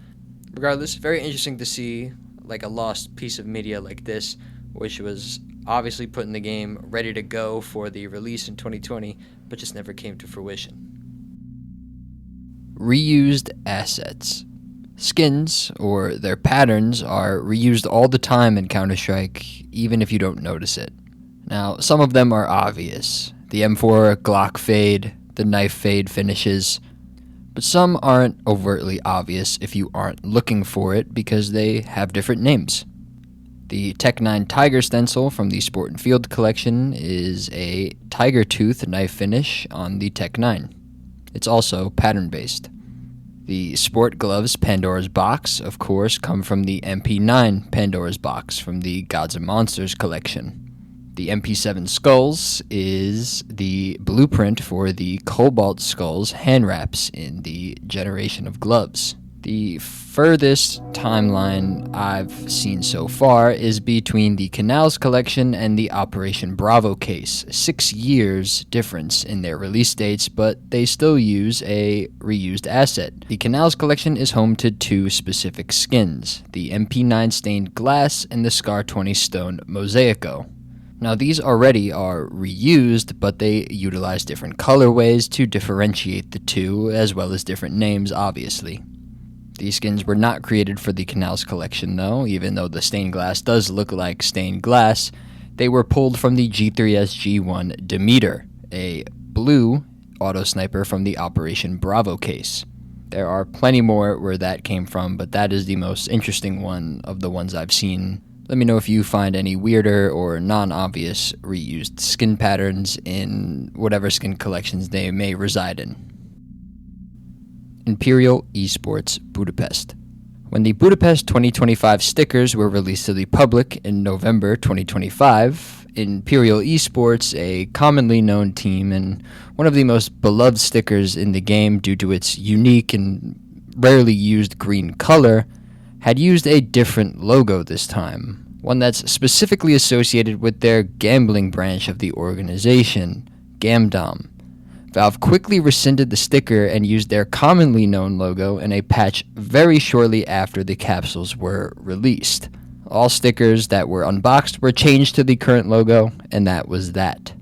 Regardless, very interesting to see like a lost piece of media like this, which was obviously put in the game ready to go for the release in 2020, but just never came to fruition. Reused assets. Skins, or their patterns, are reused all the time in Counter-Strike, even if you don't notice it. Now, some of them are obvious. The M4 Glock fade, the knife fade finishes, but some aren't overtly obvious if you aren't looking for it because they have different names. The Tech 9 Tiger stencil from the Sport and Field collection is a tiger tooth knife finish on the Tech 9. It's also pattern-based. The Sport Gloves Pandora's Box, of course, come from the MP9 Pandora's Box from the Gods and Monsters collection. The MP7 Skulls is the blueprint for the Cobalt Skulls hand wraps in the Generation of Gloves. The furthest timeline I've seen so far is between the Canals collection and the Operation Bravo case. 6 years difference in their release dates, but they still use a reused asset. The Canals collection is home to 2 specific skins, the MP9 Stained Glass and the Scar 20 Stone Mosaico. Now, these already are reused, but they utilize different colorways to differentiate the two, as well as different names, obviously. These skins were not created for the Canals collection, though, even though the stained glass does look like stained glass. They were pulled from the G3S G1 Demeter, a blue auto sniper from the Operation Bravo case. There are plenty more where that came from, but that is the most interesting one of the ones I've seen. Let me know if you find any weirder or non-obvious reused skin patterns in whatever skin collections they may reside in. Imperial Esports Budapest. When the Budapest 2025 stickers were released to the public in November 2025, Imperial Esports, a commonly known team and one of the most beloved stickers in the game due to its unique and rarely used green color, had used a different logo this time, one that's specifically associated with their gambling branch of the organization, Gamdom. Valve quickly rescinded the sticker and used their commonly known logo in a patch very shortly after the capsules were released. All stickers that were unboxed were changed to the current logo, and that was that.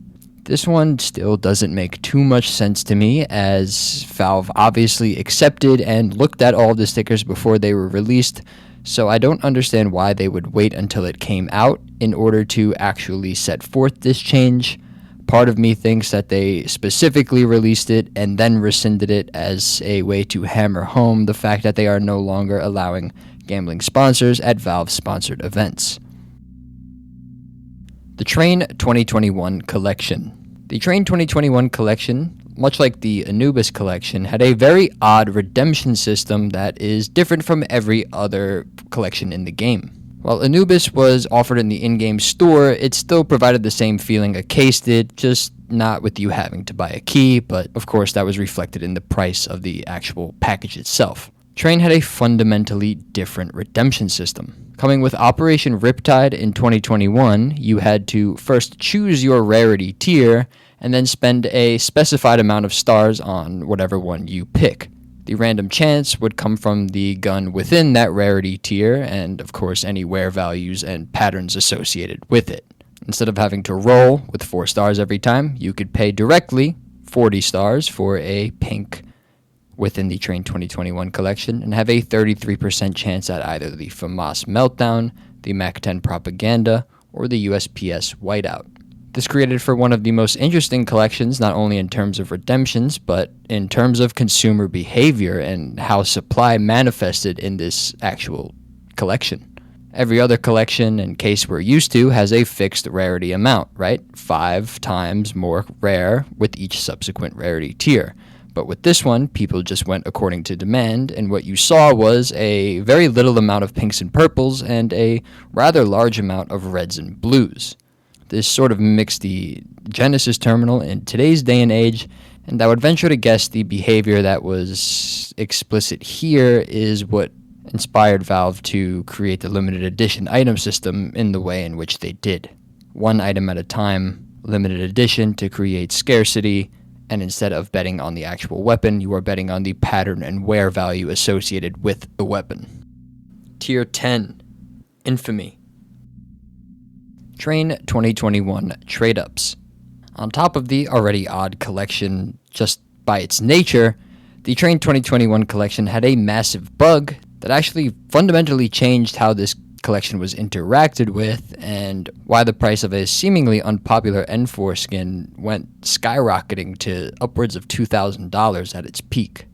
This one still doesn't make too much sense to me, as Valve obviously accepted and looked at all the stickers before they were released, so I don't understand why they would wait until it came out in order to actually set forth this change. Part of me thinks that they specifically released it and then rescinded it as a way to hammer home the fact that they are no longer allowing gambling sponsors at Valve-sponsored events. The Train 2021 Collection. The Train 2021 collection, much like the Anubis collection, had a very odd redemption system that is different from every other collection in the game. While Anubis was offered in the in-game store, it still provided the same feeling a case did, just not with you having to buy a key, but of course that was reflected in the price of the actual package itself. Train had a fundamentally different redemption system. Coming with Operation Riptide in 2021, you had to first choose your rarity tier and then spend a specified amount of stars on whatever one you pick. The random chance would come from the gun within that rarity tier and, of course, any wear values and patterns associated with it. Instead of having to roll with 4 stars every time, you could pay directly 40 stars for a pink within the Train 2021 collection and have a 33% chance at either the FAMAS Meltdown, the MAC-10 Propaganda, or the USPS Whiteout. This created for one of the most interesting collections, not only in terms of redemptions, but in terms of consumer behavior and how supply manifested in this actual collection. Every other collection and case we're used to has a fixed rarity amount, right? 5 times more rare with each subsequent rarity tier. But with this one, people just went according to demand, and what you saw was a very little amount of pinks and purples and a rather large amount of reds and blues. This sort of mimics the Genesis terminal in today's day and age, and I would venture to guess the behavior that was explicit here is what inspired Valve to create the limited edition item system in the way in which they did. One item at a time, limited edition to create scarcity, and instead of betting on the actual weapon, you are betting on the pattern and wear value associated with the weapon. Tier 10, Infamy. Train 2021 trade-ups. On top of the already odd collection just by its nature, the Train 2021 collection had a massive bug that actually fundamentally changed how this collection was interacted with and why the price of a seemingly unpopular N4 skin went skyrocketing to upwards of $2,000 at its peak.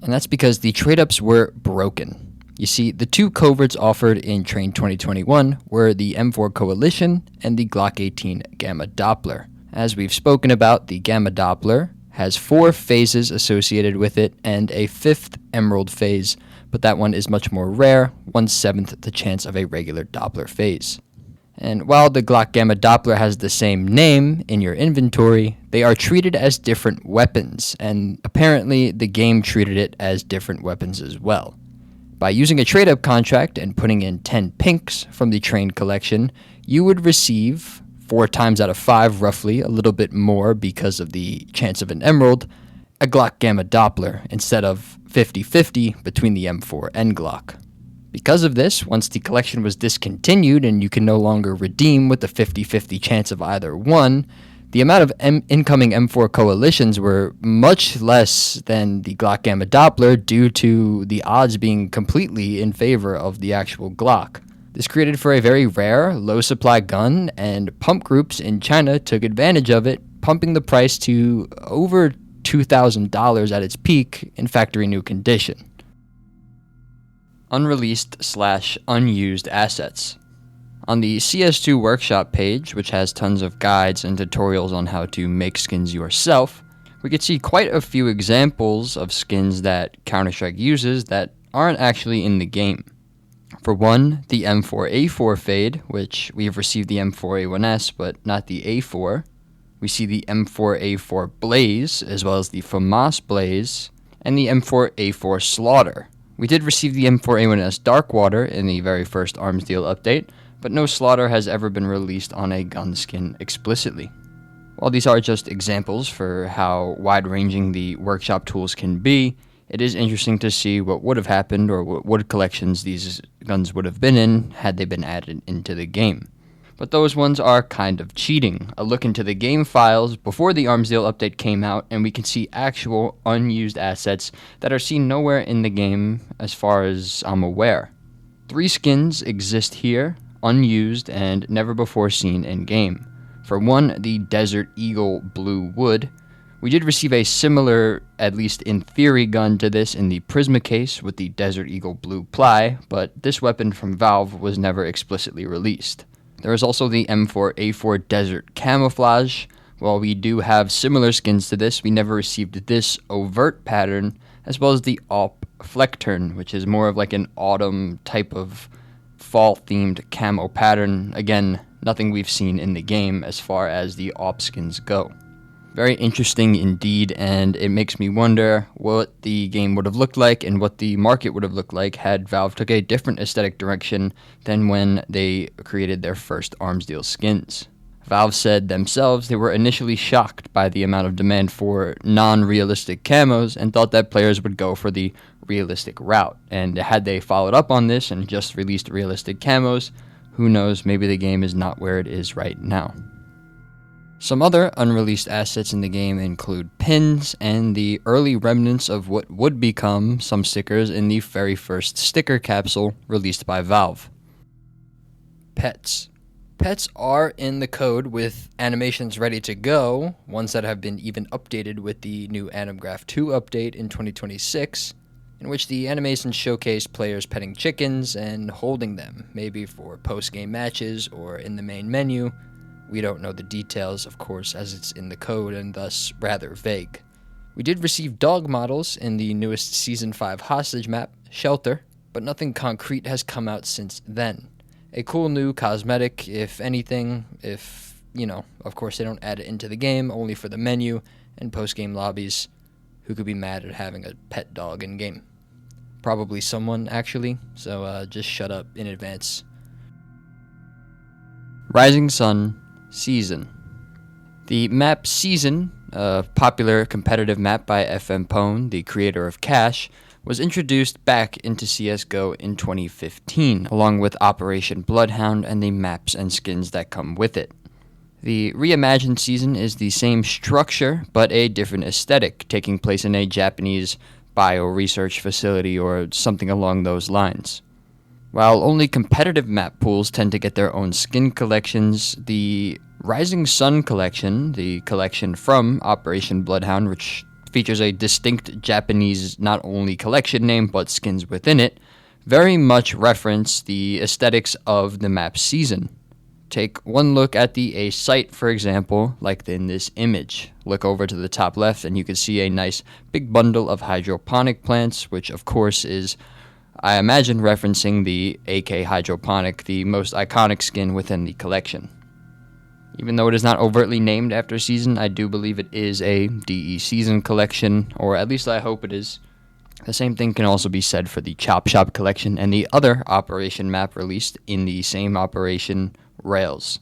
And that's because the trade-ups were broken. You see, the 2 coverts offered in Train 2021 were the M4 Coalition and the Glock 18 Gamma Doppler. As we've spoken about, the Gamma Doppler has 4 phases associated with it and a 5th Emerald phase, but that one is much more rare, 1/7 the chance of a regular Doppler phase. And while the Glock Gamma Doppler has the same name in your inventory, they are treated as different weapons, and apparently the game treated it as different weapons as well. By using a trade-up contract and putting in 10 pinks from the Train collection, you would receive 4 times out of 5, roughly, a little bit more because of the chance of an Emerald, a Glock Gamma Doppler instead of 50-50 between the M4 and Glock. Because of this, once the collection was discontinued and you can no longer redeem with the 50-50 chance of either one, the amount of incoming M4 coalitions were much less than the Glock Gamma Doppler due to the odds being completely in favor of the actual Glock. This created for a very rare, low-supply gun, and pump groups in China took advantage of it, pumping the price to over $2,000 at its peak in factory new condition. Unreleased/unused assets. On the CS2 workshop page, which has tons of guides and tutorials on how to make skins yourself, we could see quite a few examples of skins that Counter-Strike uses that aren't actually in the game. For one, the M4A4 Fade, which we have received the M4A1S, but not the A4. We see the M4A4 Blaze, as well as the FAMAS Blaze, and the M4A4 Slaughter. We did receive the M4A1S Darkwater in the very first Arms Deal update, but no Slaughter has ever been released on a gun skin explicitly. While these are just examples for how wide-ranging the workshop tools can be, it is interesting to see what would have happened or what wood collections these guns would have been in had they been added into the game. But those ones are kind of cheating. A look into the game files before the Arms Deal update came out, and we can see actual unused assets that are seen nowhere in the game as far as I'm aware. 3 skins exist here, unused and never before seen in game. For one, the Desert Eagle Blue Wood. We did receive a similar, at least in theory, gun to this in the Prisma case with the Desert Eagle Blue Ply, but this weapon from Valve was never explicitly released. There is also the M4A4 Desert Camouflage, While we do have similar skins to this, we never received this overt pattern, as well as the AWP Fleckturn, which is more of like an autumn type of fall-themed camo pattern. Again, nothing we've seen in the game as far as the AWP skins go. Very interesting indeed, and it makes me wonder what the game would have looked like and what the market would have looked like had Valve took a different aesthetic direction than when they created their first arms deal skins. Valve said themselves they were initially shocked by the amount of demand for non-realistic camos and thought that players would go for the realistic route. And had they followed up on this and just released realistic camos, who knows, maybe the game is not where it is right now. Some other unreleased assets in the game include pins and the early remnants of what would become some stickers in the very first sticker capsule released by Valve. Pets. Pets are in the code with animations ready to go, ones that have been even updated with the new Animgraph 2 update in 2026, in which the animations showcase players petting chickens and holding them, maybe for post-game matches or in the main menu. We don't know the details, of course, as it's in the code and thus rather vague. We did receive dog models in the newest Season 5 hostage map, Shelter, but nothing concrete has come out since then. A cool new cosmetic, if anything, of course they don't add it into the game, only for the menu and post-game lobbies. Who could be mad at having a pet dog in-game? Probably someone, actually, so just shut up in advance. Rising Sun Season. The map Season, a popular competitive map by FM Pone, the creator of Cash, was introduced back into CSGO in 2015, along with Operation Bloodhound and the maps and skins that come with it. The reimagined season is the same structure, but a different aesthetic, taking place in a Japanese bio-research facility or something along those lines. While only competitive map pools tend to get their own skin collections, the Rising Sun collection, the collection from Operation Bloodhound, which features a distinct Japanese not only collection name but skins within it, very much reference the aesthetics of the map Season. Take one look at the A site, for example, like in this image. Look over to the top left and you can see a nice big bundle of hydroponic plants, which of course is, I imagine, referencing the AK Hydroponic, the most iconic skin within the collection. Even though it is not overtly named after Season, I do believe it is a DE Season collection, or at least I hope it is. The same thing can also be said for the Chop Shop collection and the other Operation map released in the same Operation, Rails.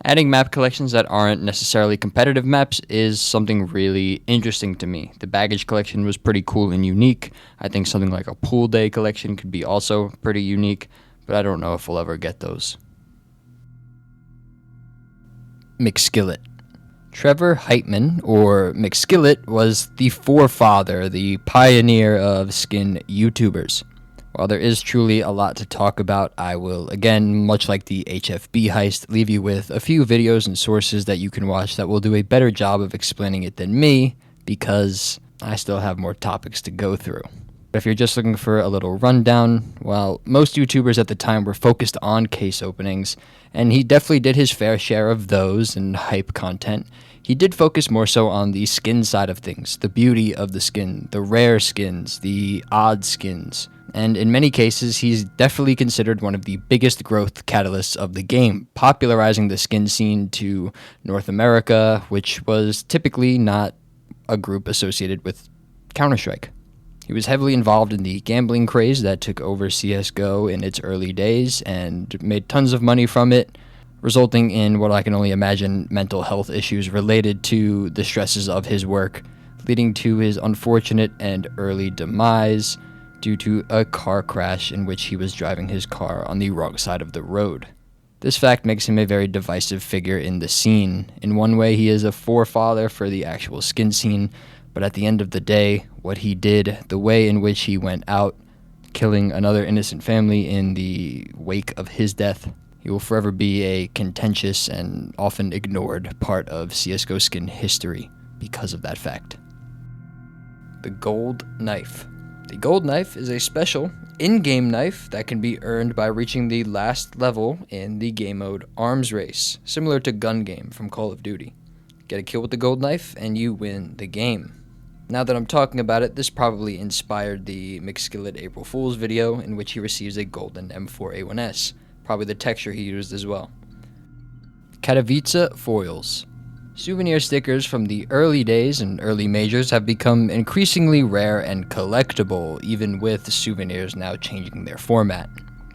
Adding map collections that aren't necessarily competitive maps is something really interesting to me. The baggage collection was pretty cool and unique. I think something like a pool day collection could be also pretty unique, but I don't know if we'll ever get those. McSkillet. Trevor Heitman, or McSkillet, was the forefather, the pioneer of skin YouTubers. While there is truly a lot to talk about, I will, again, much like the HFB heist, leave you with a few videos and sources that you can watch that will do a better job of explaining it than me, because I still have more topics to go through. But if you're just looking for a little rundown, well, most YouTubers at the time were focused on case openings, and he definitely did his fair share of those and hype content. He did focus more so on the skin side of things, the beauty of the skin, the rare skins, the odd skins. And in many cases, he's definitely considered one of the biggest growth catalysts of the game, popularizing the skin scene to North America, which was typically not a group associated with Counter-Strike. He was heavily involved in the gambling craze that took over CSGO in its early days and made tons of money from it, resulting in what I can only imagine mental health issues related to the stresses of his work, leading to his unfortunate and early demise due to a car crash in which he was driving his car on the wrong side of the road. This fact makes him a very divisive figure in the scene. In one way, he is a forefather for the actual skin scene, but at the end of the day, what he did, the way in which he went out, killing another innocent family in the wake of his death, he will forever be a contentious and often ignored part of CSGO skin history because of that fact. The Gold Knife. The Gold Knife is a special in-game knife that can be earned by reaching the last level in the game mode Arms Race, similar to Gun Game from Call of Duty. Get a kill with the gold knife, and you win the game. Now that I'm talking about it, this probably inspired the McSkillet April Fool's video in which he receives a golden M4A1S. Probably the texture he used as well. Katowice foils. Souvenir stickers from the early days and early majors have become increasingly rare and collectible, even with souvenirs now changing their format.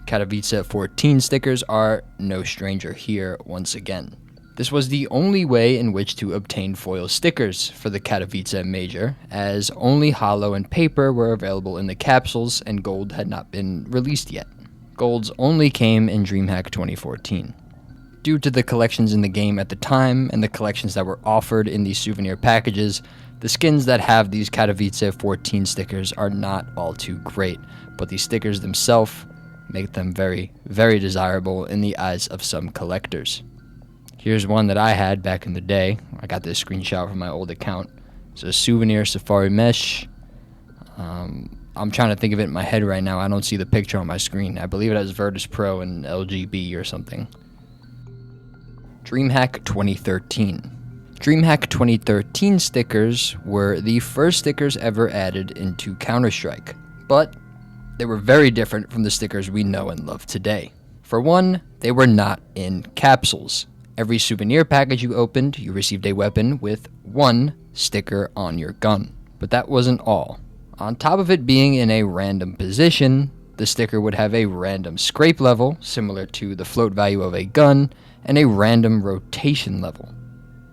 Katowice 14 stickers are no stranger here once again. This was the only way in which to obtain foil stickers for the Katowice Major, as only holo and paper were available in the capsules and gold had not been released yet. Golds only came in DreamHack 2014. Due to the collections in the game at the time and the collections that were offered in these souvenir packages, the skins that have these Katowice 14 stickers are not all too great, but the stickers themselves make them very, very desirable in the eyes of some collectors. Here's one that I had back in the day. I got this screenshot from my old account. It's a souvenir safari mesh. I'm trying to think of it in my head right now. I don't see the picture on my screen. I believe it has Virtus Pro and LGB or something. DreamHack 2013. DreamHack 2013 stickers were the first stickers ever added into Counter-Strike, but they were very different from the stickers we know and love today. For one, they were not in capsules. Every souvenir package you opened, you received a weapon with one sticker on your gun. But that wasn't all. On top of it being in a random position, the sticker would have a random scrape level, similar to the float value of a gun, and a random rotation level.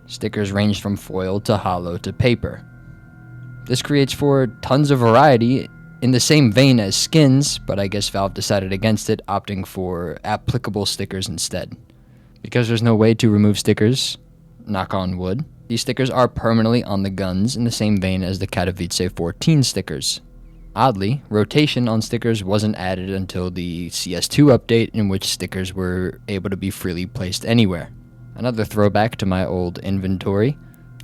Stickers ranged from foil to holo to paper. This creates for tons of variety in the same vein as skins, but I guess Valve decided against it, opting for applicable stickers instead. Because there's no way to remove stickers, knock on wood, these stickers are permanently on the guns in the same vein as the Katowice 14 stickers. Oddly, rotation on stickers wasn't added until the CS2 update, in which stickers were able to be freely placed anywhere. Another throwback to my old inventory.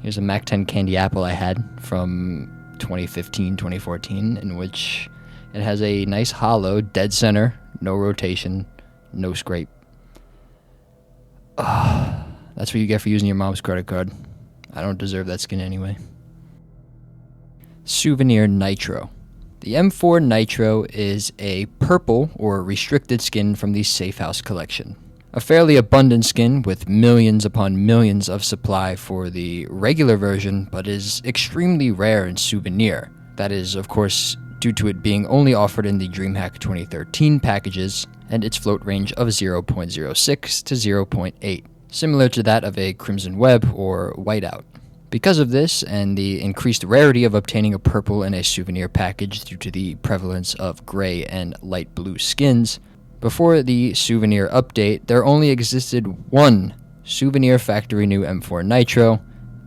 Here's a Mac 10 candy apple I had from 2015-2014, in which it has a nice holo, dead center, no rotation, no scrape. That's what you get for using your mom's credit card. I don't deserve that skin anyway. Souvenir Nitro. The M4 Nitro is a purple or restricted skin from the Safe House collection. A fairly abundant skin with millions upon millions of supply for the regular version, but is extremely rare in souvenir. That is, of course, due to it being only offered in the DreamHack 2013 packages and its float range of 0.06 to 0.8, similar to that of a Crimson Web or Whiteout. Because of this, and the increased rarity of obtaining a purple in a souvenir package due to the prevalence of gray and light blue skins, before the souvenir update, there only existed one souvenir factory new M4 Nitro,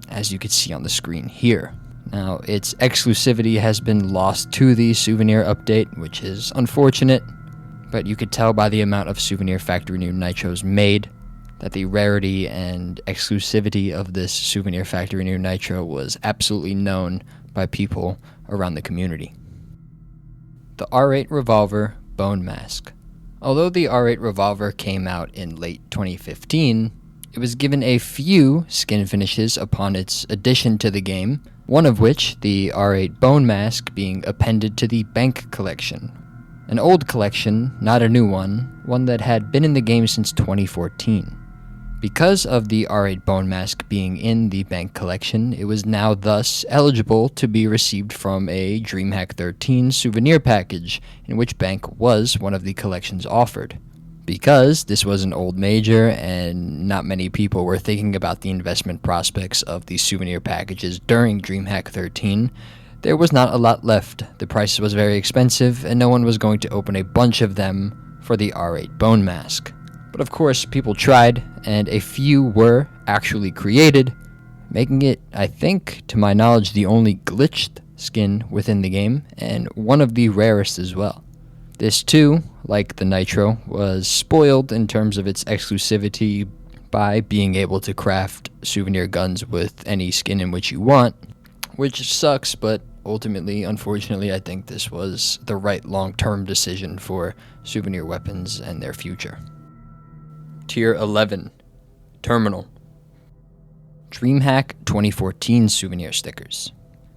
as you can see on the screen here. Now, its exclusivity has been lost to the souvenir update, which is unfortunate, but you could tell by the amount of souvenir factory new Nitros made that the rarity and exclusivity of this souvenir factory new Nitro was absolutely known by people around the community. The R8 Revolver Bone Mask. Although the R8 Revolver came out in late 2015, it was given a few skin finishes upon its addition to the game, one of which, the R8 Bone Mask, being appended to the Bank Collection. An old collection, not a new one that had been in the game since 2014. Because of the R8 Bone Mask being in the Bank Collection, it was now thus eligible to be received from a DreamHack 13 souvenir package, in which Bank was one of the collections offered. Because this was an old major and not many people were thinking about the investment prospects of these souvenir packages during DreamHack 13, there was not a lot left. The price was very expensive and no one was going to open a bunch of them for the R8 Bone Mask. But of course, people tried, and a few were actually created, making it, I think, to my knowledge, the only glitched skin within the game, and one of the rarest as well. This too, like the Nitro, was spoiled in terms of its exclusivity by being able to craft souvenir guns with any skin in which you want, which sucks, but ultimately, unfortunately, I think this was the right long-term decision for souvenir weapons and their future. Tier 11. Terminal. DreamHack 2014 souvenir stickers.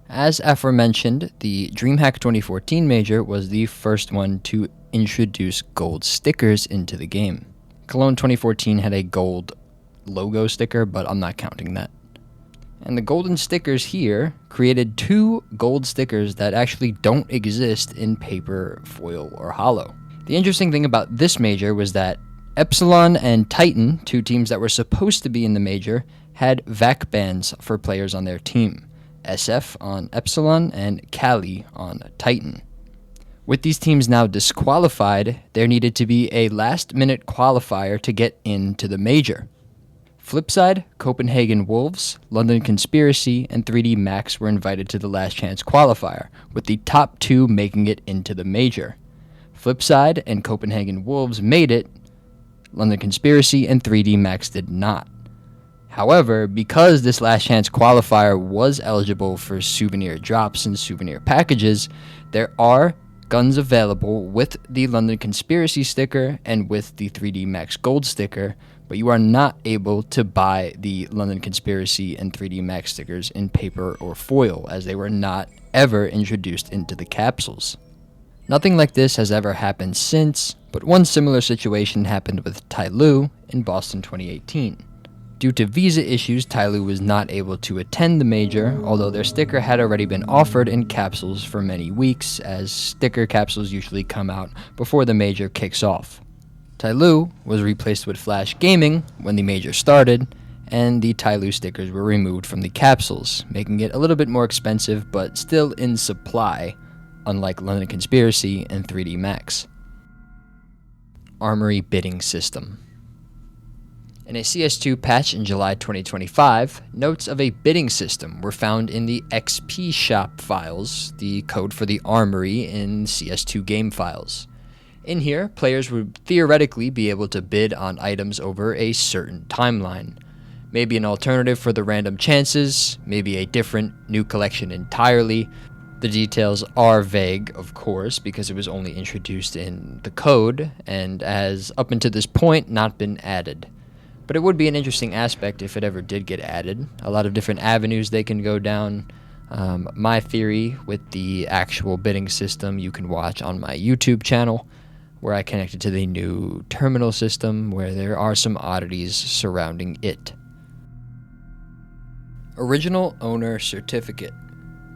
As aforementioned, the DreamHack 2014 Major was the first one to introduce gold stickers into the game. Cologne 2014 had a gold logo sticker, but I'm not counting that. And the golden stickers here created 2 gold stickers that actually don't exist in paper, foil, or holo. The interesting thing about this Major was that Epsilon and Titan, 2 teams that were supposed to be in the Major, had VAC bans for players on their team. SF on Epsilon and Cali on Titan. With these teams now disqualified, there needed to be a last-minute qualifier to get into the Major. Flipside, Copenhagen Wolves, London Conspiracy, and 3D Max were invited to the last chance qualifier, with the top 2 making it into the Major. Flipside and Copenhagen Wolves made it, London Conspiracy and 3D Max did not. However, because this last chance qualifier was eligible for souvenir drops and souvenir packages, there are guns available with the London Conspiracy sticker and with the 3D Max Gold sticker, but you are not able to buy the London Conspiracy and 3D Max stickers in paper or foil, as they were not ever introduced into the capsules. Nothing like this has ever happened since, but one similar situation happened with Tyloo in Boston 2018. Due to visa issues, Tyloo was not able to attend the Major, although their sticker had already been offered in capsules for many weeks, as sticker capsules usually come out before the Major kicks off. Tyloo was replaced with Flash Gaming when the Major started, and the Tyloo stickers were removed from the capsules, making it a little bit more expensive but still in supply, unlike London Conspiracy and 3D Max. Armory Bidding System. In a CS2 patch in July 2025, notes of a bidding system were found in the XP shop files, the code for the armory in CS2 game files. In here, players would theoretically be able to bid on items over a certain timeline. Maybe an alternative for the random chances, maybe a different new collection entirely. The details are vague, of course, because it was only introduced in the code and has up until this point not been added. But it would be an interesting aspect if it ever did get added. A lot of different avenues they can go down. My theory with the actual bidding system you can watch on my YouTube channel, where I connected to the new terminal system, where there are some oddities surrounding it. Original Owner Certificate.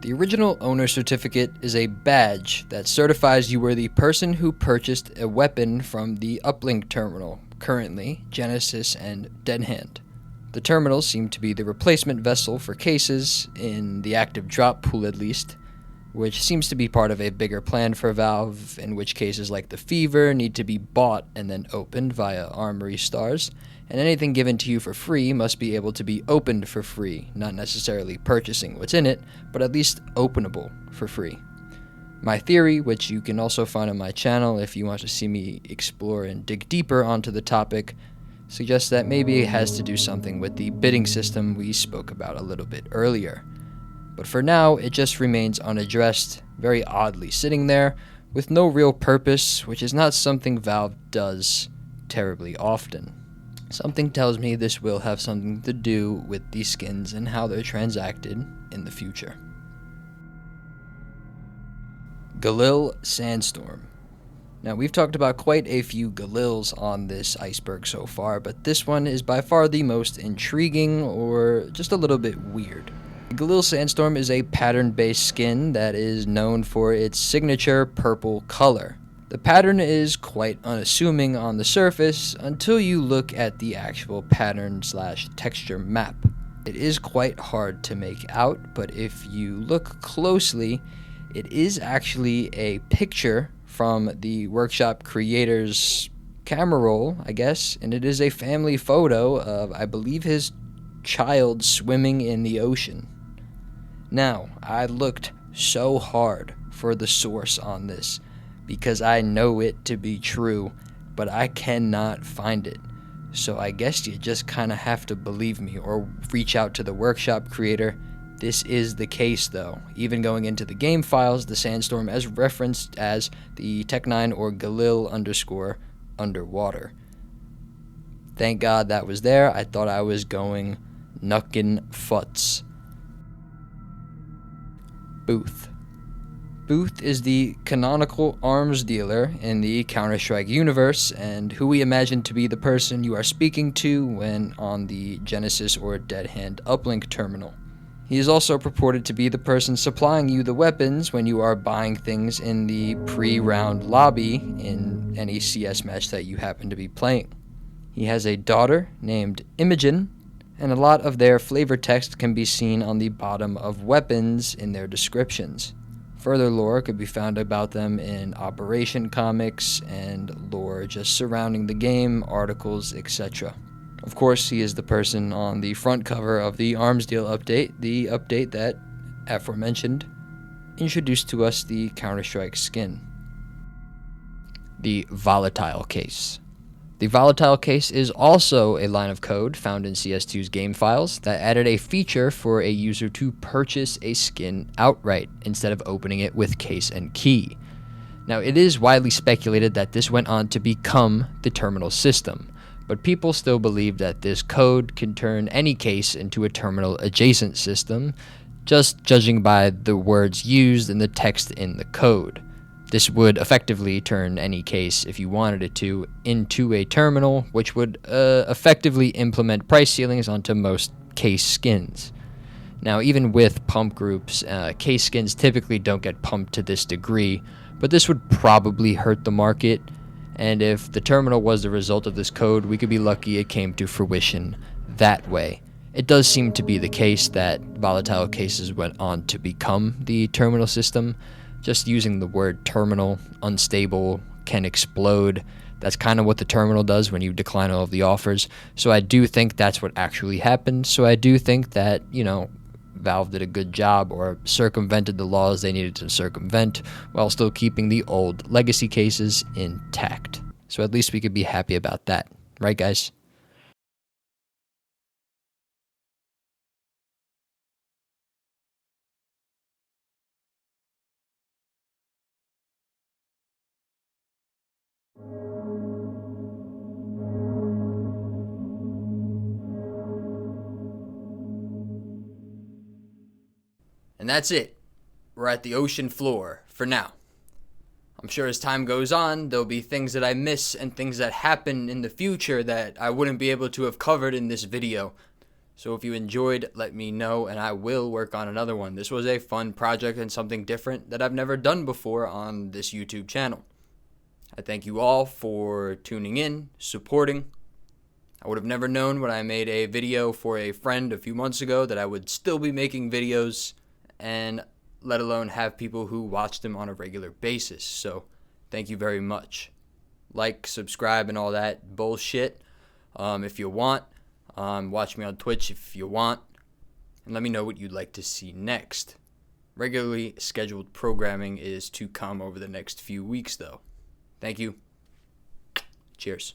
The Original Owner Certificate is a badge that certifies you were the person who purchased a weapon from the uplink terminal, currently Genesis and Dead Hand. The terminals seem to be the replacement vessel for cases, in the active drop pool at least, which seems to be part of a bigger plan for Valve, in which cases like the Fever need to be bought and then opened via Armory Stars, and anything given to you for free must be able to be opened for free, not necessarily purchasing what's in it, but at least openable for free. My theory, which you can also find on my channel if you want to see me explore and dig deeper onto the topic, suggests that maybe it has to do something with the bidding system we spoke about a little bit earlier. But for now, it just remains unaddressed, very oddly sitting there, with no real purpose, which is not something Valve does terribly often. Something tells me this will have something to do with these skins and how they're transacted in the future. Galil Sandstorm. Now, we've talked about quite a few Galils on this iceberg so far, but this one is by far the most intriguing, or just a little bit weird. Galil Sandstorm is a pattern-based skin that is known for its signature purple color. The pattern is quite unassuming on the surface until you look at the actual pattern/texture map. It is quite hard to make out, but if you look closely, it is actually a picture from the workshop creator's camera roll, I guess, and it is a family photo of, I believe, his child swimming in the ocean. Now, I looked so hard for the source on this because I know it to be true, but I cannot find it. So I guess you just kind of have to believe me or reach out to the workshop creator. This is the case though. Even going into the game files, the Sandstorm is referenced as the Tech9 or Galil_underwater. Thank God that was there. I thought I was going Nuckin Futz. Booth. Booth is the canonical arms dealer in the Counter-Strike universe, and who we imagine to be the person you are speaking to when on the Genesis or Dead Hand uplink terminal. He is also purported to be the person supplying you the weapons when you are buying things in the pre-round lobby in any CS match that you happen to be playing. He has a daughter named Imogen, and a lot of their flavor text can be seen on the bottom of weapons in their descriptions. Further lore could be found about them in Operation comics and lore just surrounding the game, articles, etc. Of course, he is the person on the front cover of the Arms Deal update, the update that, aforementioned, introduced to us the Counter-Strike skin. The Volatile Case. The Volatile Case is also a line of code found in CS2's game files that added a feature for a user to purchase a skin outright instead of opening it with case and key. Now, it is widely speculated that this went on to become the terminal system, but people still believe that this code can turn any case into a terminal adjacent system, just judging by the words used and the text in the code. This would effectively turn any case, if you wanted it to, into a terminal, which would effectively implement price ceilings onto most case skins. Now, even with pump groups, case skins typically don't get pumped to this degree, but this would probably hurt the market, and if the terminal was the result of this code, we could be lucky it came to fruition that way. It does seem to be the case that volatile cases went on to become the terminal system. Just using the word terminal, unstable, can explode. That's kind of what the terminal does when you decline all of the offers. So I do think that's what actually happened. So I do think that, Valve did a good job or circumvented the laws they needed to circumvent while still keeping the old legacy cases intact. So at least we could be happy about that. Right, guys? And that's it. We're at the ocean floor for now. I'm sure as time goes on, there'll be things that I miss and things that happen in the future that I wouldn't be able to have covered in this video. So if you enjoyed, let me know and I will work on another one. This was a fun project and something different that I've never done before on this YouTube channel. I thank you all for tuning in, supporting. I would have never known when I made a video for a friend a few months ago that I would still be making videos, and let alone have people who watch them on a regular basis. So thank you very much. Like, subscribe, and all that bullshit if you want. Watch me on Twitch if you want. And let me know what you'd like to see next. Regularly scheduled programming is to come over the next few weeks, though. Thank you. Cheers.